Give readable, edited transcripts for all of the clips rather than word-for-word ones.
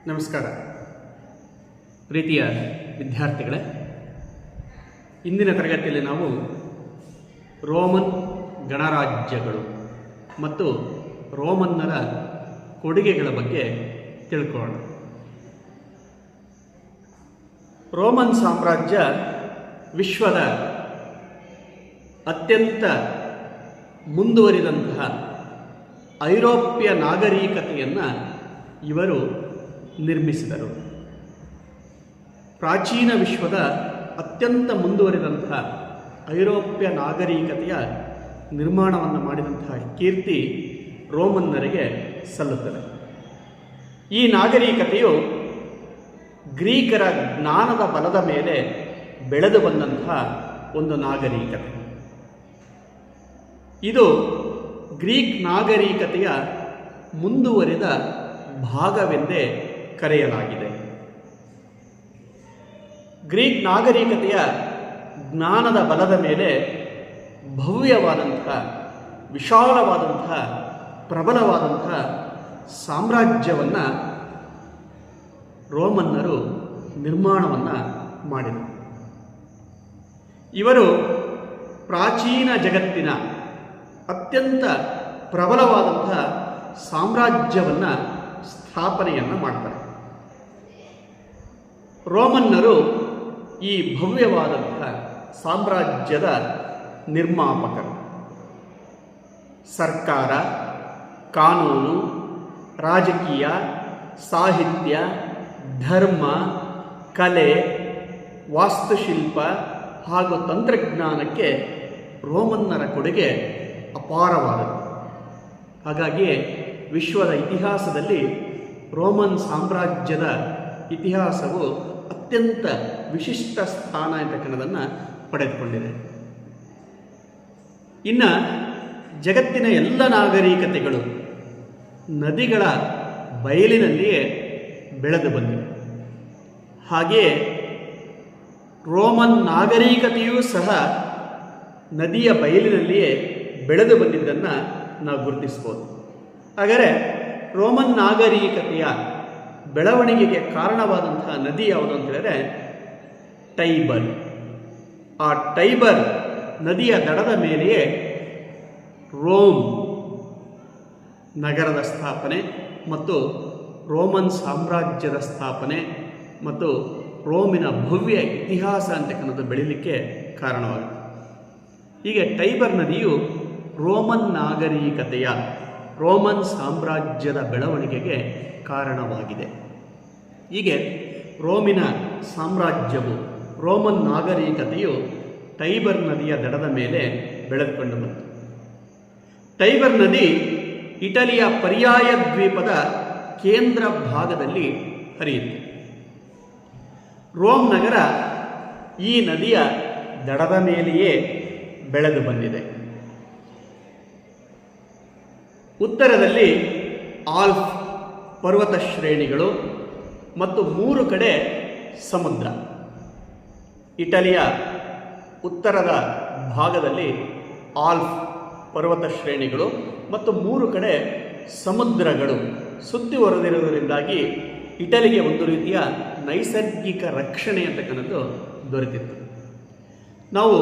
ನಮಸ್ಕಾರ ಪ್ರೀತಿಯ ವಿದ್ಯಾರ್ಥಿಗಳೇ, ಇಂದಿನ ತರಗತಿಯಲ್ಲಿ ನಾವು ರೋಮನ್ ಗಣರಾಜ್ಯಗಳು ಮತ್ತು ರೋಮನ್ನರ ಕೊಡುಗೆಗಳ ಬಗ್ಗೆ ತಿಳ್ಕೊಳ್ಳೋಣ. ರೋಮನ್ ಸಾಮ್ರಾಜ್ಯ ವಿಶ್ವದ ಅತ್ಯಂತ ಮುಂದುವರಿದಂತಹ ಐರೋಪ್ಯ ನಾಗರಿಕತೆಯನ್ನು ಇವರು ನಿರ್ಮಿಸಿದರು. ಪ್ರಾಚೀನ ವಿಶ್ವದ ಅತ್ಯಂತ ಮುಂದುವರಿದಂತಹ ಐರೋಪ್ಯ ನಾಗರಿಕತೆಯ ನಿರ್ಮಾಣವನ್ನು ಮಾಡಿದಂತಹ ಕೀರ್ತಿ ರೋಮನ್ನರಿಗೆ ಸಲ್ಲುತ್ತದೆ. ಈ ನಾಗರಿಕತೆಯು ಗ್ರೀಕರ ಜ್ಞಾನದ ಬಲದ ಮೇಲೆ ಬೆಳೆದು ಬಂದಂತಹ ಒಂದು ನಾಗರಿಕತೆ. ಇದು ಗ್ರೀಕ್ ನಾಗರಿಕತೆಯ ಮುಂದುವರಿದ ಭಾಗವೆಂದೇ ಕರೆಯಲಾಗಿದೆ. ಗ್ರೀಕ್ ನಾಗರಿಕತೆಯ ಜ್ಞಾನದ ಬಲದ ಮೇಲೆ ಭವ್ಯವಾದಂತಹ, ವಿಶಾಲವಾದಂತಹ, ಪ್ರಬಲವಾದಂತಹ ಸಾಮ್ರಾಜ್ಯವನ್ನು ರೋಮನ್ನರು ನಿರ್ಮಾಣವನ್ನು ಮಾಡಿದರು. ಇವರು ಪ್ರಾಚೀನ ಜಗತ್ತಿನ ಅತ್ಯಂತ ಪ್ರಬಲವಾದಂತಹ ಸಾಮ್ರಾಜ್ಯವನ್ನು ಸ್ಥಾಪನೆಯನ್ನು ಮಾಡ್ತಾರೆ. ರೋಮನ್ನರು ಈ ಭವ್ಯವಾದಂತಹ ಸಾಮ್ರಾಜ್ಯದ ನಿರ್ಮಾಪಕರು. ಸರ್ಕಾರ, ಕಾನೂನು, ರಾಜಕೀಯ, ಸಾಹಿತ್ಯ, ಧರ್ಮ, ಕಲೆ, ವಾಸ್ತುಶಿಲ್ಪ ಹಾಗೂ ತಂತ್ರಜ್ಞಾನಕ್ಕೆ ರೋಮನ್ನರ ಕೊಡುಗೆ ಅಪಾರವಾದದ್ದು. ಹಾಗಾಗಿಯೇ ವಿಶ್ವದ ಇತಿಹಾಸದಲ್ಲಿ ರೋಮನ್ ಸಾಮ್ರಾಜ್ಯದ ಇತಿಹಾಸವು ಅತ್ಯಂತ ವಿಶಿಷ್ಟ ಸ್ಥಾನ ಅಂತಕ್ಕನ್ನೋದನ್ನು ಪಡೆದುಕೊಂಡಿದೆ. ಇನ್ನು ಜಗತ್ತಿನ ಎಲ್ಲ ನಾಗರಿಕತೆಗಳು ನದಿಗಳ ಬಯಲಿನಲ್ಲಿಯೇ ಬೆಳೆದು ಬಂದಿವೆ. ಹಾಗೆಯೇ ರೋಮನ್ ನಾಗರಿಕತೆಯೂ ಸಹ ನದಿಯ ಬಯಲಿನಲ್ಲಿಯೇ ಬೆಳೆದು ಬಂದಿದ್ದನ್ನು ನಾವು ಗುರುತಿಸ್ಬೋದು. ಹಾಗಾದರೆ ರೋಮನ್ ನಾಗರಿಕತೆಯ ಬೆಳವಣಿಗೆಗೆ ಕಾರಣವಾದಂತಹ ನದಿ ಯಾವುದು ಅಂತ ಹೇಳಿದ್ರೆ ಟೈಬರ್. ಆ ಟೈಬರ್ ನದಿಯ ದಡದ ಮೇಲೆಯೇ ರೋಮ್ ನಗರದ ಸ್ಥಾಪನೆ ಮತ್ತು ರೋಮನ್ ಸಾಮ್ರಾಜ್ಯದ ಸ್ಥಾಪನೆ ಮತ್ತು ರೋಮಿನ ಭವ್ಯ ಇತಿಹಾಸ ಅಂತಕ್ಕನ್ನೋದು ಬೆಳೀಲಿಕ್ಕೆ ಕಾರಣವಾಗುತ್ತೆ. ಹೀಗೆ ಟೈಬರ್ ನದಿಯು ರೋಮನ್ ನಾಗರಿಕತೆಯ, ರೋಮನ್ ಸಾಮ್ರಾಜ್ಯದ ಬೆಳವಣಿಗೆಗೆ ಕಾರಣವಾಗಿದೆ. ಹೀಗೆ ರೋಮಿನ ಸಾಮ್ರಾಜ್ಯವು, ರೋಮನ್ ನಾಗರಿಕತೆಯು ಟೈಬರ್ ನದಿಯ ದಡದ ಮೇಲೆ ಬೆಳೆದುಕೊಂಡು ಬಂತು. ಟೈಬರ್ ನದಿ ಇಟಲಿಯ ಪರ್ಯಾಯ ದ್ವೀಪದ ಕೇಂದ್ರ ಭಾಗದಲ್ಲಿ ಹರಿಯುತ್ತೆ. ರೋಮ್ ನಗರ ಈ ನದಿಯ ದಡದ ಮೇಲೆಯೇ ಬೆಳೆದು ಬಂದಿದೆ. ಉತ್ತರದಲ್ಲಿ ಆಲ್ಪ್ ಪರ್ವತ ಶ್ರೇಣಿಗಳು ಮತ್ತು 3 ಕಡೆ ಸಮುದ್ರ. ಇಟಲಿಯ ಉತ್ತರದ ಭಾಗದಲ್ಲಿ ಆಲ್ಪ್ ಪರ್ವತ ಶ್ರೇಣಿಗಳು ಮತ್ತು 3 ಕಡೆ ಸಮುದ್ರಗಳು ಸುತ್ತುವರೆದಿರುವುದರಿಂದಾಗಿ ಇಟಲಿಗೆ ಒಂದು ರೀತಿಯ ನೈಸರ್ಗಿಕ ರಕ್ಷಣೆ ಅಂತಕ್ಕನ್ನೋದು ದೊರೆತಿತ್ತು. ನಾವು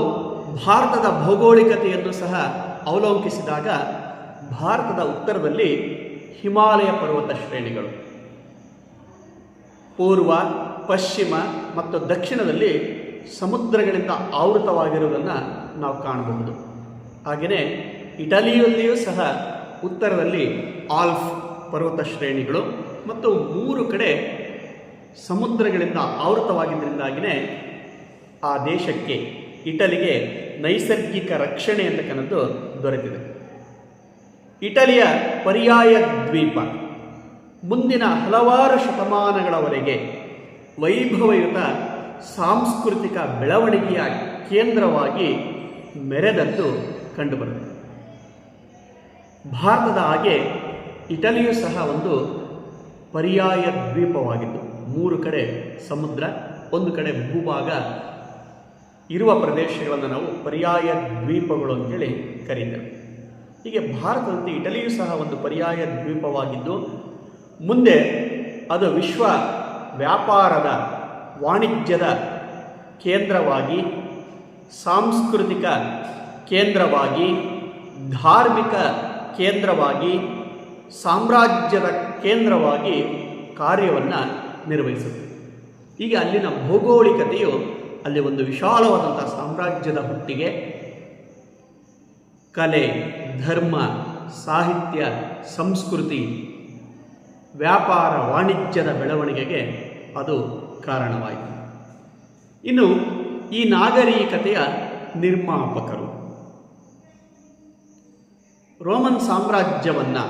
ಭಾರತದ ಭೌಗೋಳಿಕತೆಯನ್ನು ಸಹ ಅವಲೋಕಿಸಿದಾಗ ಭಾರತದ ಉತ್ತರದಲ್ಲಿ ಹಿಮಾಲಯ ಪರ್ವತ ಶ್ರೇಣಿಗಳು, ಪೂರ್ವ, ಪಶ್ಚಿಮ ಮತ್ತು ದಕ್ಷಿಣದಲ್ಲಿ ಸಮುದ್ರಗಳಿಂದ ಆವೃತವಾಗಿರುವುದನ್ನು ನಾವು ಕಾಣಬಹುದು. ಹಾಗೆಯೇ ಇಟಲಿಯಲ್ಲಿಯೂ ಸಹ ಉತ್ತರದಲ್ಲಿ ಆಲ್ಪ್ ಪರ್ವತ ಶ್ರೇಣಿಗಳು ಮತ್ತು 3 ಕಡೆ ಸಮುದ್ರಗಳಿಂದ ಆವೃತವಾಗಿದ್ದರಿಂದಾಗಿಯೇ ಆ ದೇಶಕ್ಕೆ, ಇಟಲಿಗೆ ನೈಸರ್ಗಿಕ ರಕ್ಷಣೆ ಅಂತಕ್ಕನ್ನೋದು ದೊರೆತಿದೆ. ಇಟಲಿಯ ಪರ್ಯಾಯ ದ್ವೀಪ ಮುಂದಿನ ಹಲವಾರು ಶತಮಾನಗಳವರೆಗೆ ವೈಭವಯುತ ಸಾಂಸ್ಕೃತಿಕ ಬೆಳವಣಿಗೆಯ ಕೇಂದ್ರವಾಗಿ ಮೆರೆದದ್ದು ಕಂಡುಬರುತ್ತದೆ. ಭಾರತದ ಹಾಗೆ ಇಟಲಿಯೂ ಸಹ ಒಂದು ಪರ್ಯಾಯ ದ್ವೀಪವಾಗಿದ್ದು 3 ಕಡೆ ಸಮುದ್ರ, 1 ಕಡೆ ಭೂಭಾಗ ಇರುವ ಪ್ರದೇಶಗಳನ್ನು ನಾವು ಪರ್ಯಾಯ ದ್ವೀಪಗಳು ಅಂತೇಳಿ ಕರೀತೇವೆ. ಹೀಗೆ ಭಾರತದಂತೆ ಇಟಲಿಯೂ ಸಹ ಒಂದು ಪರ್ಯಾಯ ದ್ವೀಪವಾಗಿದ್ದು ಮುಂದೆ ಅದು ವಿಶ್ವ ವ್ಯಾಪಾರದ ವಾಣಿಜ್ಯದ ಕೇಂದ್ರವಾಗಿ, ಸಾಂಸ್ಕೃತಿಕ ಕೇಂದ್ರವಾಗಿ, ಧಾರ್ಮಿಕ ಕೇಂದ್ರವಾಗಿ, ಸಾಮ್ರಾಜ್ಯದ ಕೇಂದ್ರವಾಗಿ ಕಾರ್ಯವನ್ನು ನಿರ್ವಹಿಸುತ್ತೆ. ಹೀಗೆ ಅಲ್ಲಿನ ಭೌಗೋಳಿಕತೆಯು ಅಲ್ಲಿ ಒಂದು ವಿಶಾಲವಾದಂಥ ಸಾಮ್ರಾಜ್ಯದ ಹುಟ್ಟಿಗೆ, ಕಲೆ, ಧರ್ಮ, ಸಾಹಿತ್ಯ, ಸಂಸ್ಕೃತಿ, ವ್ಯಾಪಾರ, ವಾಣಿಜ್ಯದ ಬೆಳವಣಿಗೆಗೆ ಅದು ಕಾರಣವಾಯಿತು. ಇನ್ನು ಈ ನಾಗರಿಕತೆಯ ನಿರ್ಮಾಪಕರು, ರೋಮನ್ ಸಾಮ್ರಾಜ್ಯವನ್ನು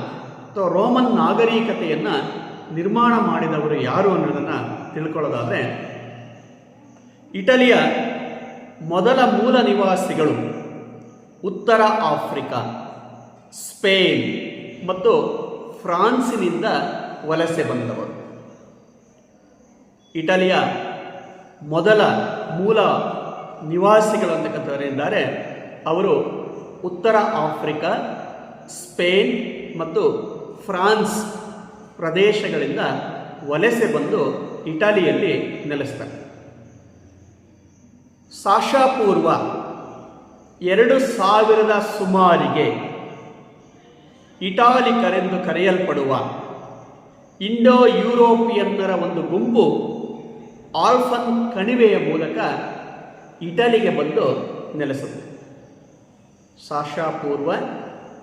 ಅಥವಾ ರೋಮನ್ ನಾಗರಿಕತೆಯನ್ನು ನಿರ್ಮಾಣ ಮಾಡಿದವರು ಯಾರು ಅನ್ನೋದನ್ನು ತಿಳ್ಕೊಳ್ಳೋದಾದರೆ, ಇಟಲಿಯ ಮೊದಲ ಮೂಲ ನಿವಾಸಿಗಳು ಉತ್ತರ ಆಫ್ರಿಕಾ, ಸ್ಪೇನ್ ಮತ್ತು ಫ್ರಾನ್ಸಿನಿಂದ ವಲಸೆ ಬಂದವರು. ಇಟಲಿಯ ಮೊದಲ ಮೂಲ ನಿವಾಸಿಗಳು ಅಂತಕ್ಕಂಥವರಿದ್ದಾರೆ ಅವರು ಉತ್ತರ ಆಫ್ರಿಕಾ, ಸ್ಪೇನ್ ಮತ್ತು ಫ್ರಾನ್ಸ್ ಪ್ರದೇಶಗಳಿಂದ ವಲಸೆ ಬಂದು ಇಟಲಿಯಲ್ಲಿ ನೆಲೆಸ್ತಾರೆ. ಸಾಶಾಪೂರ್ವ 2000 ಸುಮಾರಿಗೆ ಇಟಾಲಿಕರೆಂದು ಕರೆಯಲ್ಪಡುವ ಇಂಡೋ ಯುರೋಪಿಯನ್ನರ ಒಂದು ಗುಂಪು ಆಲ್ಫನ್ ಕಣಿವೆಯ ಮೂಲಕ ಇಟಲಿಗೆ ಬಂದು ನೆಲೆಸುತ್ತೆ. ಸಾಶಾಪೂರ್ವ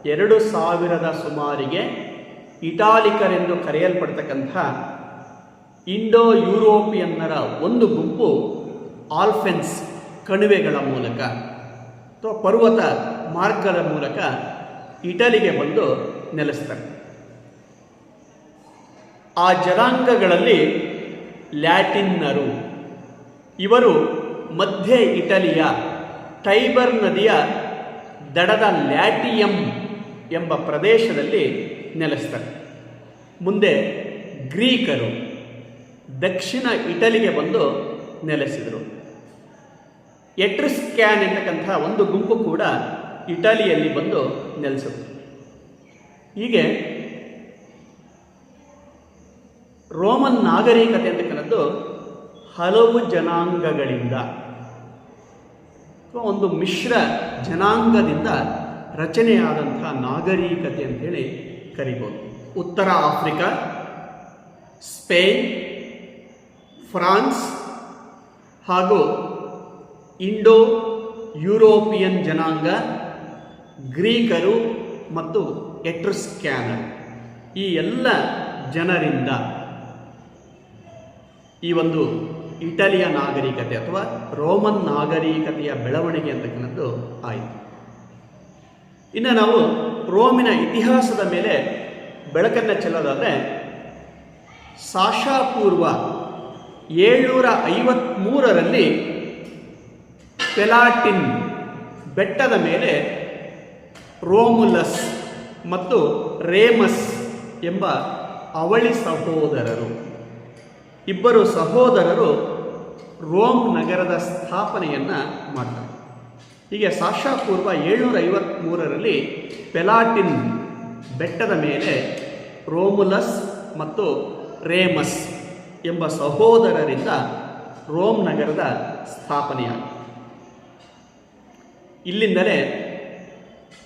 2000 ಸುಮಾರಿಗೆ ಇಟಾಲಿಕರೆಂದು ಕರೆಯಲ್ಪಡ್ತಕ್ಕಂಥ ಇಂಡೋ ಯುರೋಪಿಯನ್ನರ ಒಂದು ಗುಂಪು ಆಲ್ಫೆನ್ಸ್ ಕಣಿವೆಗಳ ಮೂಲಕ ಅಥವಾ ಪರ್ವತ ಮಾರ್ಗದ ಮೂಲಕ ಇಟಲಿಗೆ ಬಂದು ನೆಲೆಸ್ತಾರೆ. ಆ ಜನಾಂಗಗಳಲ್ಲಿ ಲ್ಯಾಟಿನ್ನರು, ಇವರು ಮಧ್ಯ ಇಟಲಿಯ ಟೈಬರ್ ನದಿಯ ದಡದ ಲ್ಯಾಟಿಯಂ ಎಂಬ ಪ್ರದೇಶದಲ್ಲಿ ನೆಲೆಸ್ತಾರೆ. ಮುಂದೆ ಗ್ರೀಕರು ದಕ್ಷಿಣ ಇಟಲಿಗೆ ಬಂದು ನೆಲೆಸಿದರು. ಎಟ್ರುಸ್ಕ್ಯಾನ್ ಎಂತಕ್ಕಂಥ ಒಂದು ಗುಂಪು ಕೂಡ ಇಟಲಿಯಲ್ಲಿ ಬಂದು ನೆಲೆಸುತ್ತೆ. ಹೀಗೆ ರೋಮನ್ ನಾಗರಿಕತೆ ಅಂತಕ್ಕಂಥದ್ದು ಹಲವು ಜನಾಂಗಗಳಿಂದ ಒಂದು ಮಿಶ್ರ ಜನಾಂಗದಿಂದ ರಚನೆಯಾದಂಥ ನಾಗರಿಕತೆ ಅಂತೇಳಿ ಕರಿಬೋದು. ಉತ್ತರ ಆಫ್ರಿಕಾ, ಸ್ಪೇನ್, ಫ್ರಾನ್ಸ್ ಹಾಗೂ ಇಂಡೋ ಯುರೋಪಿಯನ್ ಜನಾಂಗ, ಗ್ರೀಕರು ಮತ್ತು ಎಟ್ರುಸ್ಕ್ಯಾನರ್, ಈ ಎಲ್ಲ ಜನರಿಂದ ಈ ಒಂದು ಇಟಲಿಯ ನಾಗರಿಕತೆ ಅಥವಾ ರೋಮನ್ ನಾಗರಿಕತೆಯ ಬೆಳವಣಿಗೆ ಅಂತಕ್ಕಂಥದ್ದು ಆಯಿತು. ಇನ್ನು ನಾವು ರೋಮಿನ ಇತಿಹಾಸದ ಮೇಲೆ ಬೆಳಕನ್ನು ಚೆಲ್ಲೋದಾದರೆ, ಸಾಶಾಪೂರ್ವ 753ರಲ್ಲಿ ಪೆಲಾಟಿನ್ ಬೆಟ್ಟದ ಮೇಲೆ ರೋಮುಲಸ್ ಮತ್ತು ರೇಮಸ್ ಎಂಬ ಅವಳಿ ಸಹೋದರರು, ಇಬ್ಬರು ಸಹೋದರರು ರೋಮ್ ನಗರದ ಸ್ಥಾಪನೆಯನ್ನು ಮಾಡ್ತಾರೆ. ಹೀಗೆ ಸಾಶಾಪೂರ್ವ 753ರಲ್ಲಿ ಪೆಲಾಟಿನ್ ಬೆಟ್ಟದ ಮೇಲೆ ರೋಮುಲಸ್ ಮತ್ತು ರೇಮಸ್ ಎಂಬ ಸಹೋದರರಿಂದ ರೋಮ್ ನಗರದ ಸ್ಥಾಪನೆಯಾಗಿದೆ. ಇಲ್ಲಿಂದಲೇ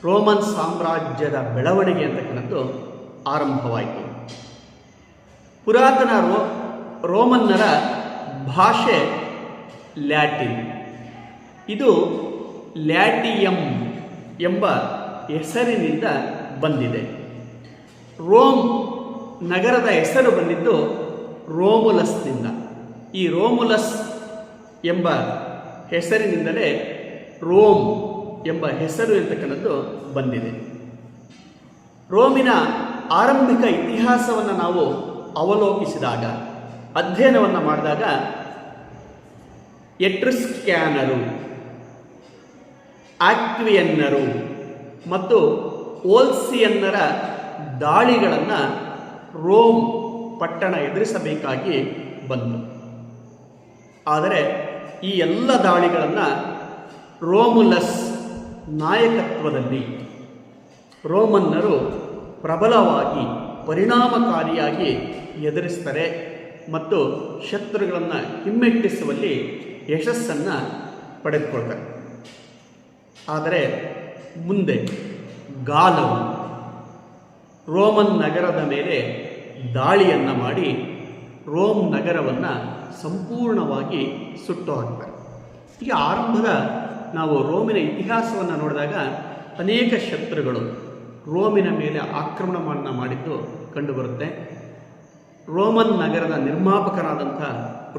ರೋಮನ್ ಸಾಮ್ರಾಜ್ಯದ ಬೆಳವಣಿಗೆ ಅಂತಕ್ಕಂಥದ್ದು ಆರಂಭವಾಯಿತು. ಪುರಾತನ ರೋಮನ್ನರ ಭಾಷೆ ಲ್ಯಾಟಿನ್. ಇದು ಲ್ಯಾಟಿಯಂ ಎಂಬ ಹೆಸರಿನಿಂದ ಬಂದಿದೆ. ರೋಮ್ ನಗರದ ಹೆಸರು ಬಂದಿದ್ದು ರೋಮುಲಸ್ನಿಂದ. ಈ ರೋಮುಲಸ್ ಎಂಬ ಹೆಸರಿನಿಂದಲೇ ರೋಮ್ ಎಂಬ ಹೆಸರು ಅಂತಕ್ಕಂಥದ್ದು ಬಂದಿದೆ. ರೋಮಿನ ಆರಂಭಿಕ ಇತಿಹಾಸವನ್ನು ನಾವು ಅವಲೋಕಿಸಿದಾಗ, ಅಧ್ಯಯನವನ್ನು ಮಾಡಿದಾಗ, ಎಟ್ರುಸ್ಕ್ಯಾನರು, ಆಕ್ವಿಯನ್ನರು ಮತ್ತು ಓಲ್ಸಿಯನ್ನರ ದಾಳಿಗಳನ್ನು ರೋಮ್ ಪಟ್ಟಣ ಎದುರಿಸಬೇಕಾಗಿ ಬಂತು. ಆದರೆ ಈ ಎಲ್ಲ ದಾಳಿಗಳನ್ನು ರೋಮುಲಸ್ ನಾಯಕತ್ವದಲ್ಲಿ ರೋಮನ್ನರು ಪ್ರಬಲವಾಗಿ ಪರಿಣಾಮಕಾರಿಯಾಗಿ ಎದುರಿಸ್ತಾರೆ ಮತ್ತು ಶತ್ರುಗಳನ್ನು ಹಿಮ್ಮೆಟ್ಟಿಸುವಲ್ಲಿ ಯಶಸ್ಸನ್ನು ಪಡೆದುಕೊಳ್ತಾರೆ. ಆದರೆ ಮುಂದೆ ಗಾಲವು ರೋಮನ್ ನಗರದ ಮೇಲೆ ದಾಳಿಯನ್ನು ಮಾಡಿ ರೋಮ್ ನಗರವನ್ನು ಸಂಪೂರ್ಣವಾಗಿ ಸುಟ್ಟು ಹಾಕ್ತಾರೆ. ಈಗ ಆರಂಭದ ನಾವು ರೋಮಿನ ಇತಿಹಾಸವನ್ನು ನೋಡಿದಾಗ ಅನೇಕ ಶತ್ರುಗಳು ರೋಮಿನ ಮೇಲೆ ಆಕ್ರಮಣವನ್ನು ಮಾಡಿದ್ದು ಕಂಡುಬರುತ್ತೆ. ರೋಮನ್ ನಗರದ ನಿರ್ಮಾಪಕನಾದಂಥ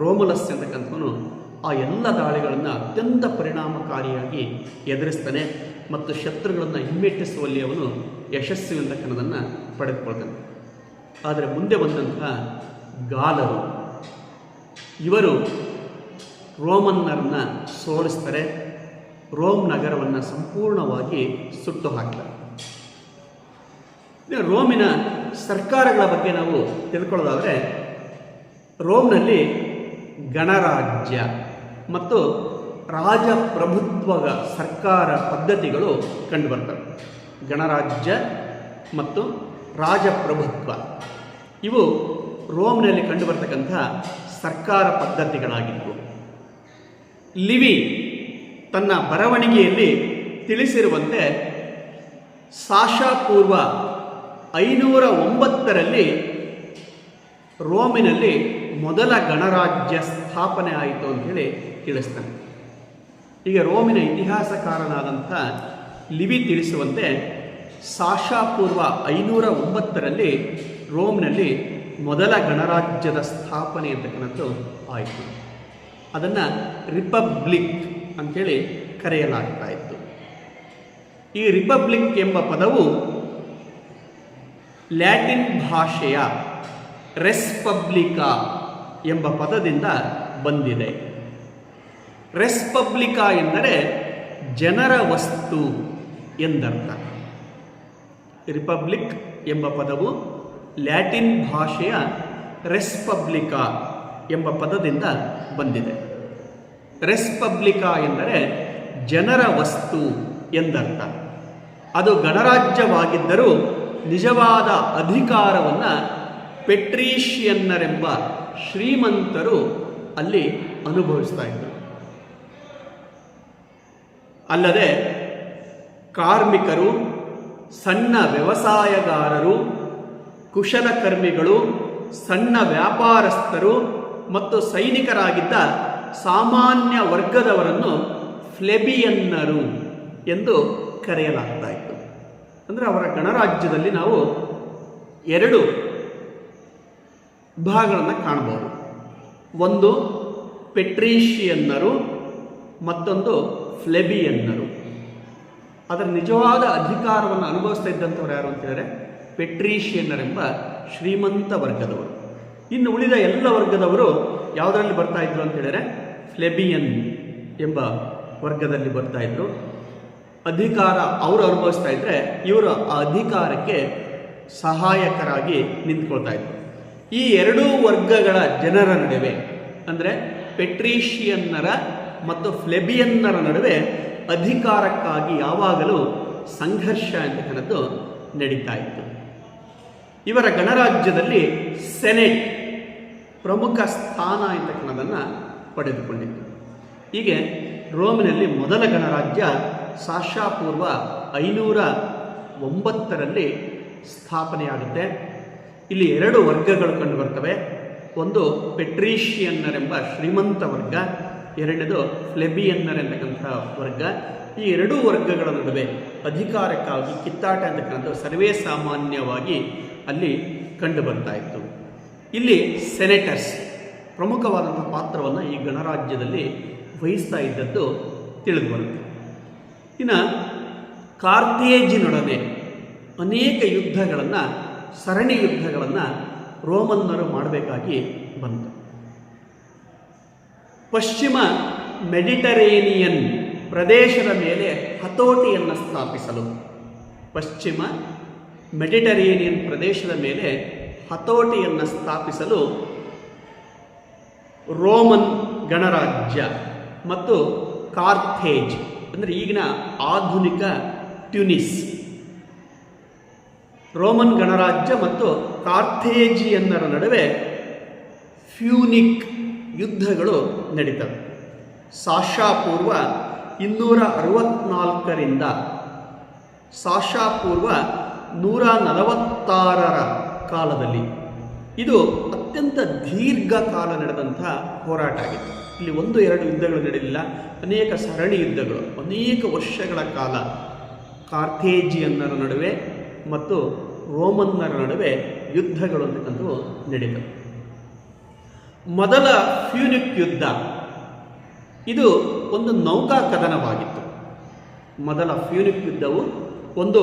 ರೋಮುಲಸ್ ಎಂತಕ್ಕಂಥವನು ಆ ಎಲ್ಲ ದಾಳಿಗಳನ್ನು ಅತ್ಯಂತ ಪರಿಣಾಮಕಾರಿಯಾಗಿ ಎದುರಿಸ್ತಾನೆ ಮತ್ತು ಶತ್ರುಗಳನ್ನು ಹಿಮ್ಮೆಟ್ಟಿಸುವಲ್ಲಿ ಅವನು ಯಶಸ್ಸು ಎಂತಕ್ಕನ್ನೋದನ್ನು ಪಡೆದುಕೊಳ್ತಾನೆ. ಆದರೆ ಮುಂದೆ ಬಂದಂತಹ ಗಾಲರು ಇವರು ರೋಮನ್ನರನ್ನು ಸೋಲಿಸ್ತಾರೆ, ರೋಮ್ ನಗರವನ್ನು ಸಂಪೂರ್ಣವಾಗಿ ಸುಟ್ಟು ಹಾಕ್ತಾರೆ. ರೋಮಿನ ಸರ್ಕಾರಗಳ ಬಗ್ಗೆ ನಾವು ತಿಳ್ಕೊಳ್ಳೋದಾದರೆ ರೋಮ್ನಲ್ಲಿ ಗಣರಾಜ್ಯ ಮತ್ತು ರಾಜಪ್ರಭುತ್ವ ಸರ್ಕಾರ ಪದ್ಧತಿಗಳು ಕಂಡುಬರ್ತವೆ. ಗಣರಾಜ್ಯ ಮತ್ತು ರಾಜಪ್ರಭುತ್ವ ಇವು ರೋಮ್ನಲ್ಲಿ ಕಂಡುಬರ್ತಕ್ಕಂಥ ಸರ್ಕಾರ ಪದ್ಧತಿಗಳಾಗಿದ್ದವು. ಲಿವಿ ತನ್ನ ಬರವಣಿಗೆಯಲ್ಲಿ ತಿಳಿಸಿರುವಂತೆ ಸಾಶಾಪೂರ್ವ 509ರಲ್ಲಿ ರೋಮಿನಲ್ಲಿ ಮೊದಲ ಗಣರಾಜ್ಯ ಸ್ಥಾಪನೆ ಆಯಿತು ಅಂಥೇಳಿ ತಿಳಿಸ್ತಾನೆ. ಈಗ ರೋಮಿನ ಇತಿಹಾಸಕಾರನಾದಂಥ ಲಿವಿ ತಿಳಿಸುವಂತೆ ಸಾಶಾಪೂರ್ವ 509ರಲ್ಲಿ ರೋಮ್ನಲ್ಲಿ ಮೊದಲ ಗಣರಾಜ್ಯದ ಸ್ಥಾಪನೆ ಅಂತಕ್ಕಂಥದ್ದು ಆಯಿತು. ಅದನ್ನು ರಿಪಬ್ಲಿಕ್ ಅಂಥೇಳಿ ಕರೆಯಲಾಗ್ತಾ ಇತ್ತು. ಈ ರಿಪಬ್ಲಿಕ್ ಎಂಬ ಪದವು ಲ್ಯಾಟಿನ್ ಭಾಷೆಯ ರೆಸ್ ಪಬ್ಲಿಕಾ ಎಂಬ ಪದದಿಂದ ಬಂದಿದೆ. ರೆಸ್ ಪಬ್ಲಿಕಾ ಎಂದರೆ ಜನರ ವಸ್ತು ಎಂದರ್ಥ. ರಿಪಬ್ಲಿಕ್ ಎಂಬ ಪದವು ಲ್ಯಾಟಿನ್ ಭಾಷೆಯ ರೆಸ್ ಪಬ್ಲಿಕಾ ಎಂಬ ಪದದಿಂದ ಬಂದಿದೆ. ರೆಸ್ ಪಬ್ಲಿಕಾ ಎಂದರೆ ಜನರ ವಸ್ತು ಎಂದರ್ಥ. ಅದು ಗಣರಾಜ್ಯವಾಗಿದ್ದರೂ ನಿಜವಾದ ಅಧಿಕಾರವನ್ನು ಪೆಟ್ರೀಷಿಯನ್ನರೆಂಬ ಶ್ರೀಮಂತರು ಅಲ್ಲಿ ಅನುಭವಿಸ್ತಾ ಇದ್ದರು. ಅಲ್ಲದೆ ಕಾರ್ಮಿಕರು, ಸಣ್ಣ ವ್ಯವಸಾಯಗಾರರು, ಕುಶಲಕರ್ಮಿಗಳು, ಸಣ್ಣ ವ್ಯಾಪಾರಸ್ಥರು ಮತ್ತು ಸೈನಿಕರಾಗಿದ್ದ ಸಾಮಾನ್ಯ ವರ್ಗದವರನ್ನು ಫ್ಲೆಬಿಯನ್ನರು ಎಂದು ಕರೆಯಲಾಗ್ತಾ ಇತ್ತು. ಅಂದರೆ ಅವರ ಗಣರಾಜ್ಯದಲ್ಲಿ ನಾವು 2 ವಿಭಾಗಗಳನ್ನು ಕಾಣಬಹುದು. ಒಂದು ಪೆಟ್ರೀಷಿಯನ್ನರು, ಮತ್ತೊಂದು ಫ್ಲೆಬಿಯನ್ನರು. ಅದರ ನಿಜವಾದ ಅಧಿಕಾರವನ್ನು ಅನುಭವಿಸ್ತಾ ಇದ್ದಂಥವ್ರು ಯಾರು ಅಂತ ಹೇಳಿದ್ರೆ ಪೆಟ್ರೀಷಿಯನ್ನರೆಂಬ ಶ್ರೀಮಂತ ವರ್ಗದವರು. ಇನ್ನು ಉಳಿದ ಎಲ್ಲ ವರ್ಗದವರು ಯಾವುದರಲ್ಲಿ ಬರ್ತಾ ಇದ್ರು ಅಂತ ಹೇಳಿದ್ರೆ ಫ್ಲೆಬಿಯನ್ ಎಂಬ ವರ್ಗದಲ್ಲಿ ಬರ್ತಾ ಇದ್ರು. ಅಧಿಕಾರ ಅವರು ಅನುಭವಿಸ್ತಾ ಇದ್ದರೆ ಇವರು ಆ ಅಧಿಕಾರಕ್ಕೆ ಸಹಾಯಕರಾಗಿ ನಿಂತ್ಕೊಳ್ತಾ ಇದ್ರು. ಈ 2 ವರ್ಗಗಳ ಜನರ ನಡುವೆ ಅಂದರೆ ಪೆಟ್ರೀಷಿಯನ್ನರ ಮತ್ತು ಫ್ಲೆಬಿಯನ್ನರ ನಡುವೆ ಅಧಿಕಾರಕ್ಕಾಗಿ ಯಾವಾಗಲೂ ಸಂಘರ್ಷ ಅಂತಕ್ಕಂಥದ್ದು ನಡೀತಾ ಇತ್ತು. ಇವರ ಗಣರಾಜ್ಯದಲ್ಲಿ ಸೆನೆಟ್ ಪ್ರಮುಖ ಸ್ಥಾನ ಅಂತಕ್ಕನ್ನೋದನ್ನು ಪಡೆದುಕೊಂಡಿತ್ತು. ಹೀಗೆ ರೋಮಿನಲ್ಲಿ ಮೊದಲ ಗಣರಾಜ್ಯ ಸಾಶಾಪೂರ್ವ 509ರಲ್ಲಿ ಸ್ಥಾಪನೆಯಾಗುತ್ತೆ. ಇಲ್ಲಿ 2 ವರ್ಗಗಳು ಕಂಡುಬರ್ತವೆ. ಒಂದು ಪೆಟ್ರೀಷಿಯನ್ನರೆಂಬ ಶ್ರೀಮಂತ ವರ್ಗ, ಎರಡನೇದು ಫ್ಲೆಬಿಯನ್ನರೆಂತಕ್ಕಂಥ ವರ್ಗ. ಈ 2 ವರ್ಗಗಳ ನಡುವೆ ಅಧಿಕಾರಕ್ಕಾಗಿ ಕಿತ್ತಾಟ ಅಂತಕ್ಕಂಥದ್ದು ಸರ್ವೇ ಸಾಮಾನ್ಯವಾಗಿ ಅಲ್ಲಿ ಕಂಡು ಬರ್ತಾ ಇತ್ತು. ಇಲ್ಲಿ ಸೆನೆಟರ್ಸ್ ಪ್ರಮುಖವಾದಂಥ ಪಾತ್ರವನ್ನು ಈ ಗಣರಾಜ್ಯದಲ್ಲಿ ವಹಿಸ್ತಾ ಇದ್ದದ್ದು ತಿಳಿದು ಬರುತ್ತೆ. ಇನ್ನು ಕಾರ್ಥೇಜಿನೊಡನೆ ಅನೇಕ ಯುದ್ಧಗಳನ್ನು, ಸರಣಿ ಯುದ್ಧಗಳನ್ನು ರೋಮನ್ನರು ಮಾಡಬೇಕಾಗಿ ಬಂತು. ಪಶ್ಚಿಮ ಮೆಡಿಟರೇನಿಯನ್ ಪ್ರದೇಶದ ಮೇಲೆ ಹತೋಟಿಯನ್ನು ಸ್ಥಾಪಿಸಲು, ಪಶ್ಚಿಮ ಮೆಡಿಟರೇನಿಯನ್ ಪ್ರದೇಶದ ಮೇಲೆ ಹತೋಟಿಯನ್ನು ಸ್ಥಾಪಿಸಲು ರೋಮನ್ ಗಣರಾಜ್ಯ ಮತ್ತು ಕಾರ್ಥೇಜ್ ಅಂದರೆ ಈಗಿನ ಆಧುನಿಕ ಟ್ಯುನಿಸ್ ರೋಮನ್ ಗಣರಾಜ್ಯ ಮತ್ತು ಕಾರ್ಥೇಜಿಯನ್ನರ ನಡುವೆ ಫ್ಯೂನಿಕ್ ಯುದ್ಧಗಳು ನಡೀತವೆ. ಸಾಶಾಪೂರ್ವ 264ರಿಂದ ಸಾಶಾಪೂರ್ವ 146ರ ಕಾಲದಲ್ಲಿ ಇದು ಅತ್ಯಂತ ದೀರ್ಘಕಾಲ ನಡೆದಂಥ ಹೋರಾಟ ಆಗಿತ್ತು. ಇಲ್ಲಿ 1-2 ಯುದ್ಧಗಳು ನಡೆಯಲಿಲ್ಲ, ಅನೇಕ ಸರಣಿ ಯುದ್ಧಗಳು, ಅನೇಕ ವರ್ಷಗಳ ಕಾಲ ಕಾರ್ಥೇಜಿಯನ್ನರ ನಡುವೆ ಮತ್ತು ರೋಮನ್ನರ ನಡುವೆ ಯುದ್ಧಗಳು ಅಂತಕ್ಕಂಥವು ನಡೆದವು. ಮೊದಲ ಫ್ಯೂನಿಕ್ ಯುದ್ಧ ಇದು ಒಂದು ನೌಕಾ ಕದನವಾಗಿತ್ತು. ಮೊದಲ ಫ್ಯೂನಿಕ್ ಯುದ್ಧವು ಒಂದು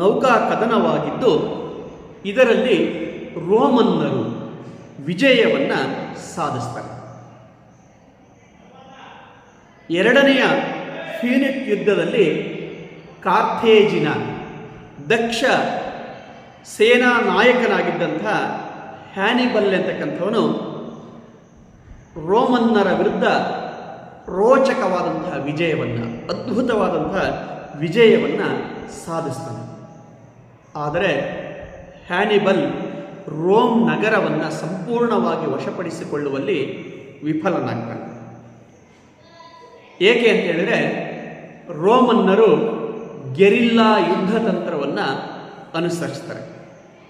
ನೌಕಾ ಕದನವಾಗಿದ್ದು ಇದರಲ್ಲಿ ರೋಮನ್ನರು ವಿಜಯವನ್ನು ಸಾಧಿಸ್ತಾರೆ. ಎರಡನೆಯ ಫ್ಯೂನಿಕ್ ಯುದ್ಧದಲ್ಲಿ ಕಾರ್ಥೇಜಿನ ದಕ್ಷ ಸೇನಾ ನಾಯಕನಾಗಿದ್ದಂಥ ಹ್ಯಾನಿಬಲ್ ಅಂತಕ್ಕಂಥವನು ರೋಮನ್ನರ ವಿರುದ್ಧ ರೋಚಕವಾದಂತಹ ವಿಜಯವನ್ನು, ಅದ್ಭುತವಾದಂತಹ ವಿಜಯವನ್ನು ಸಾಧಿಸ್ತಾನೆ. ಆದರೆ ಹ್ಯಾನಿಬಲ್ ರೋಮ್ ನಗರವನ್ನು ಸಂಪೂರ್ಣವಾಗಿ ವಶಪಡಿಸಿಕೊಳ್ಳುವಲ್ಲಿ ವಿಫಲನಾಗ್ತಾನೆ. ಏಕೆ ಅಂತ ಹೇಳಿದರೆ ರೋಮನ್ನರು ಗೆರಿಲ್ಲಾ ಯುದ್ಧ ತಂತ್ರವನ್ನು ಅನುಸರಿಸ್ತಾರೆ,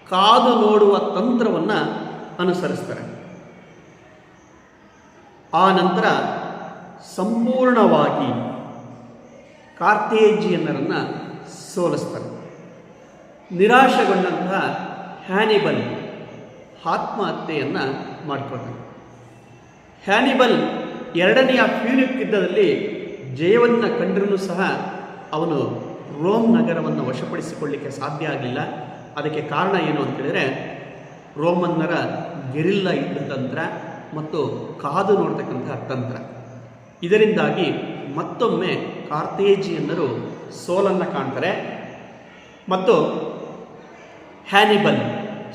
ಕಾದು ನೋಡುವ ತಂತ್ರವನ್ನು ಅನುಸರಿಸ್ತಾರೆ. ಆ ನಂತರ ಸಂಪೂರ್ಣವಾಗಿ ಕಾರ್ಥೇಜಿಯನ್ನರನ್ನು ಸೋಲಿಸ್ತಾರೆ. ನಿರಾಶೆಗೊಂಡಂತಹ ಹ್ಯಾನಿಬಲ್ ಆತ್ಮಹತ್ಯೆಯನ್ನು ಮಾಡಿಕೊಳ್ತಾನೆ. ಹ್ಯಾನಿಬಲ್ ಎರಡನೆಯ ಫ್ಯೂನಿಕ್ ಯುದ್ಧದಲ್ಲಿ ಜಯವನ್ನು ಕಂಡರೂ ಸಹ ಅವನು ರೋಮ್ ನಗರವನ್ನು ವಶಪಡಿಸಿಕೊಳ್ಳಲಿಕ್ಕೆ ಸಾಧ್ಯ ಆಗಲಿಲ್ಲ. ಅದಕ್ಕೆ ಕಾರಣ ಏನು ಅಂತೇಳಿದರೆ ರೋಮನ್ನರ ಗೆರಿಲ್ಲಾ ಯುದ್ಧ ತಂತ್ರ ಮತ್ತು ಕಾದು ನೋಡ್ತಕ್ಕಂಥ ತಂತ್ರ. ಇದರಿಂದಾಗಿ ಮತ್ತೊಮ್ಮೆ ಕಾರ್ಥೇಜಿಯನ್ನರು ಸೋಲನ್ನು ಕಾಣ್ತಾರೆ ಮತ್ತು ಹ್ಯಾನಿಬಲ್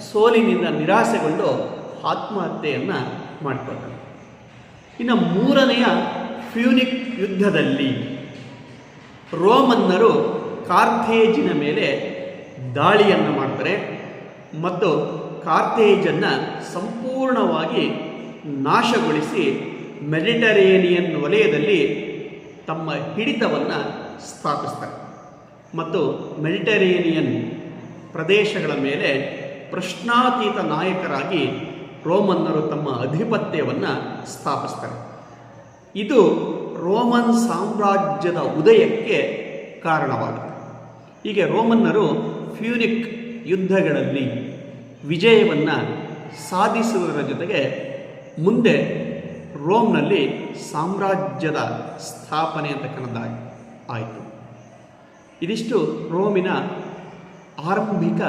ಸೋಲಿನಿಂದ ನಿರಾಸೆಗೊಂಡು ಆತ್ಮಹತ್ಯೆಯನ್ನು ಮಾಡಿಕೊಳ್ತಾನೆ. ಇನ್ನು ಮೂರನೆಯ ಫ್ಯೂನಿಕ್ ಯುದ್ಧದಲ್ಲಿ ರೋಮನ್ನರು ಕಾರ್ಥೇಜಿನ ಮೇಲೆ ದಾಳಿಯನ್ನು ಮಾಡ್ತಾರೆ ಮತ್ತು ಕಾರ್ಥೇಜನ್ನು ಸಂಪೂರ್ಣವಾಗಿ ನಾಶಗೊಳಿಸಿ ಮೆಡಿಟರೇನಿಯನ್ ವಲಯದಲ್ಲಿ ತಮ್ಮ ಹಿಡಿತವನ್ನು ಸ್ಥಾಪಿಸ್ತಾರೆ ಮತ್ತು ಮೆಡಿಟರೇನಿಯನ್ ಪ್ರದೇಶಗಳ ಮೇಲೆ ಪ್ರಶ್ನಾತೀತ ನಾಯಕರಾಗಿ ರೋಮನ್ನರು ತಮ್ಮ ಅಧಿಪತ್ಯವನ್ನು ಸ್ಥಾಪಿಸ್ತಾರೆ. ಇದು ರೋಮನ್ ಸಾಮ್ರಾಜ್ಯದ ಉದಯಕ್ಕೆ ಕಾರಣವಾಗಿದೆ. ಹೀಗೆ ರೋಮನ್ನರು ಫ್ಯೂನಿಕ್ ಯುದ್ಧಗಳಲ್ಲಿ ವಿಜಯವನ್ನು ಸಾಧಿಸುವುದರ ಜೊತೆಗೆ ಮುಂದೆ ರೋಮ್ನಲ್ಲಿ ಸಾಮ್ರಾಜ್ಯದ ಸ್ಥಾಪನೆ ಅಂತಕ್ಕಂಥದ್ದಾಗಿ ಆಯಿತು. ಇದಿಷ್ಟು ರೋಮಿನ ಆರಂಭಿಕ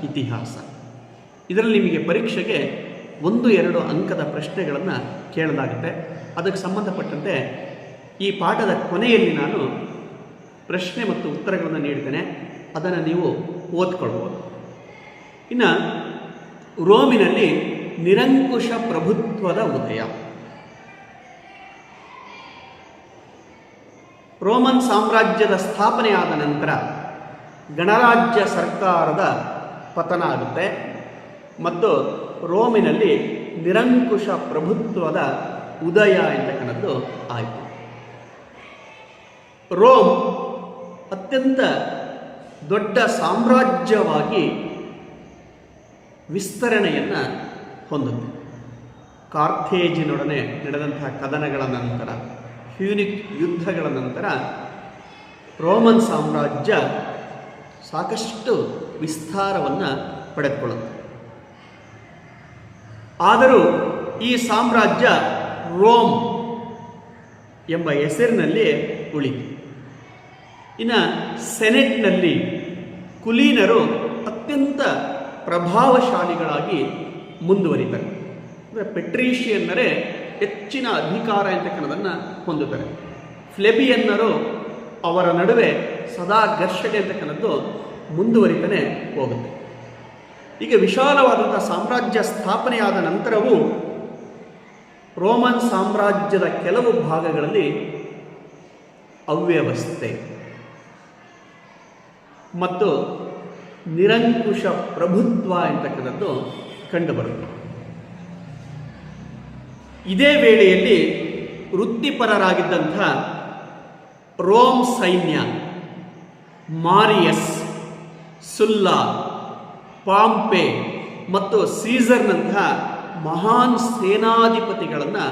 ಇತಿಹಾಸ. ಇದರಲ್ಲಿ ನಿಮಗೆ ಪರೀಕ್ಷೆಗೆ 1-2 ಅಂಕದ ಪ್ರಶ್ನೆಗಳನ್ನು ಕೇಳಲಾಗುತ್ತೆ. ಅದಕ್ಕೆ ಸಂಬಂಧಪಟ್ಟಂತೆ ಈ ಪಾಠದ ಕೊನೆಯಲ್ಲಿ ನಾನು ಪ್ರಶ್ನೆ ಮತ್ತು ಉತ್ತರಗಳನ್ನು ನೀಡ್ತೇನೆ, ಅದನ್ನು ನೀವು ಓದ್ಕೊಳ್ಬೋದು. ಇನ್ನು ರೋಮಿನಲ್ಲಿ ನಿರಂಕುಶ ಪ್ರಭುತ್ವದ ಉದಯ. ರೋಮನ್ ಸಾಮ್ರಾಜ್ಯದ ಸ್ಥಾಪನೆಯಾದ ನಂತರ ಗಣರಾಜ್ಯ ಸರ್ಕಾರದ ಪತನ ಆಗುತ್ತೆ ಮತ್ತು ರೋಮಿನಲ್ಲಿ ನಿರಂಕುಶ ಪ್ರಭುತ್ವದ ಉದಯ ಎಂತಕ್ಕಂಥದ್ದು ಆಯಿತು. ರೋಮ್ ಅತ್ಯಂತ ದೊಡ್ಡ ಸಾಮ್ರಾಜ್ಯವಾಗಿ ವಿಸ್ತರಣೆಯನ್ನು ಹೊಂದುತ್ತೆ. ಕಾರ್ಥೇಜಿನೊಡನೆ ನಡೆದಂತಹ ಕದನಗಳ ನಂತರ, ಫ್ಯೂನಿಕ್ ಯುದ್ಧಗಳ ನಂತರ ರೋಮನ್ ಸಾಮ್ರಾಜ್ಯ ಸಾಕಷ್ಟು ವಿಸ್ತಾರವನ್ನು ಪಡೆದುಕೊಳ್ಳುತ್ತೆ. ಆದರೂ ಈ ಸಾಮ್ರಾಜ್ಯ ರೋಮ್ ಎಂಬ ಹೆಸರಿನಲ್ಲಿ ಉಳಿತು. ಇನ್ನು ಸೆನೆಟ್ನಲ್ಲಿ ಕುಲೀನರು ಅತ್ಯಂತ ಪ್ರಭಾವಶಾಲಿಗಳಾಗಿ ಮುಂದುವರಿತಾರೆ. ಅಂದರೆ ಪೆಟ್ರೀಷಿಯನ್ನರೇ ಹೆಚ್ಚಿನ ಅಧಿಕಾರ ಅಂತಕ್ಕನ್ನೋದನ್ನು ಹೊಂದುತ್ತಾರೆ. ಫ್ಲೆಬಿಯನ್ನರು ಅವರ ನಡುವೆ ಸದಾ ಘರ್ಷಣೆ ಅಂತಕ್ಕನ್ನೋದು ಮುಂದುವರಿತಾನೆ ಹೋಗುತ್ತೆ. ಹೀಗೆ ವಿಶಾಲವಾದಂಥ ಸಾಮ್ರಾಜ್ಯ ಸ್ಥಾಪನೆಯಾದ ನಂತರವೂ ರೋಮನ್ ಸಾಮ್ರಾಜ್ಯದ ಕೆಲವು ಭಾಗಗಳಲ್ಲಿ ಅವ್ಯವಸ್ಥೆ ಮತ್ತು ನಿರಂಕುಶ ಪ್ರಭುತ್ವ ಎಂತಕ್ಕಂಥದ್ದು ಕಂಡುಬರುತ್ತೆ. ಇದೇ ವೇಳೆಯಲ್ಲಿ ವೃತ್ತಿಪರರಾಗಿದ್ದಂಥ ರೋಮ್ ಸೈನ್ಯ ಮಾರಿಯಸ್, ಸುಲ್ಲಾ, ಪಾಂಪೆ ಮತ್ತು ಸೀಸರ್ನಂತಹ ಮಹಾನ್ ಸೇನಾಧಿಪತಿಗಳನ್ನು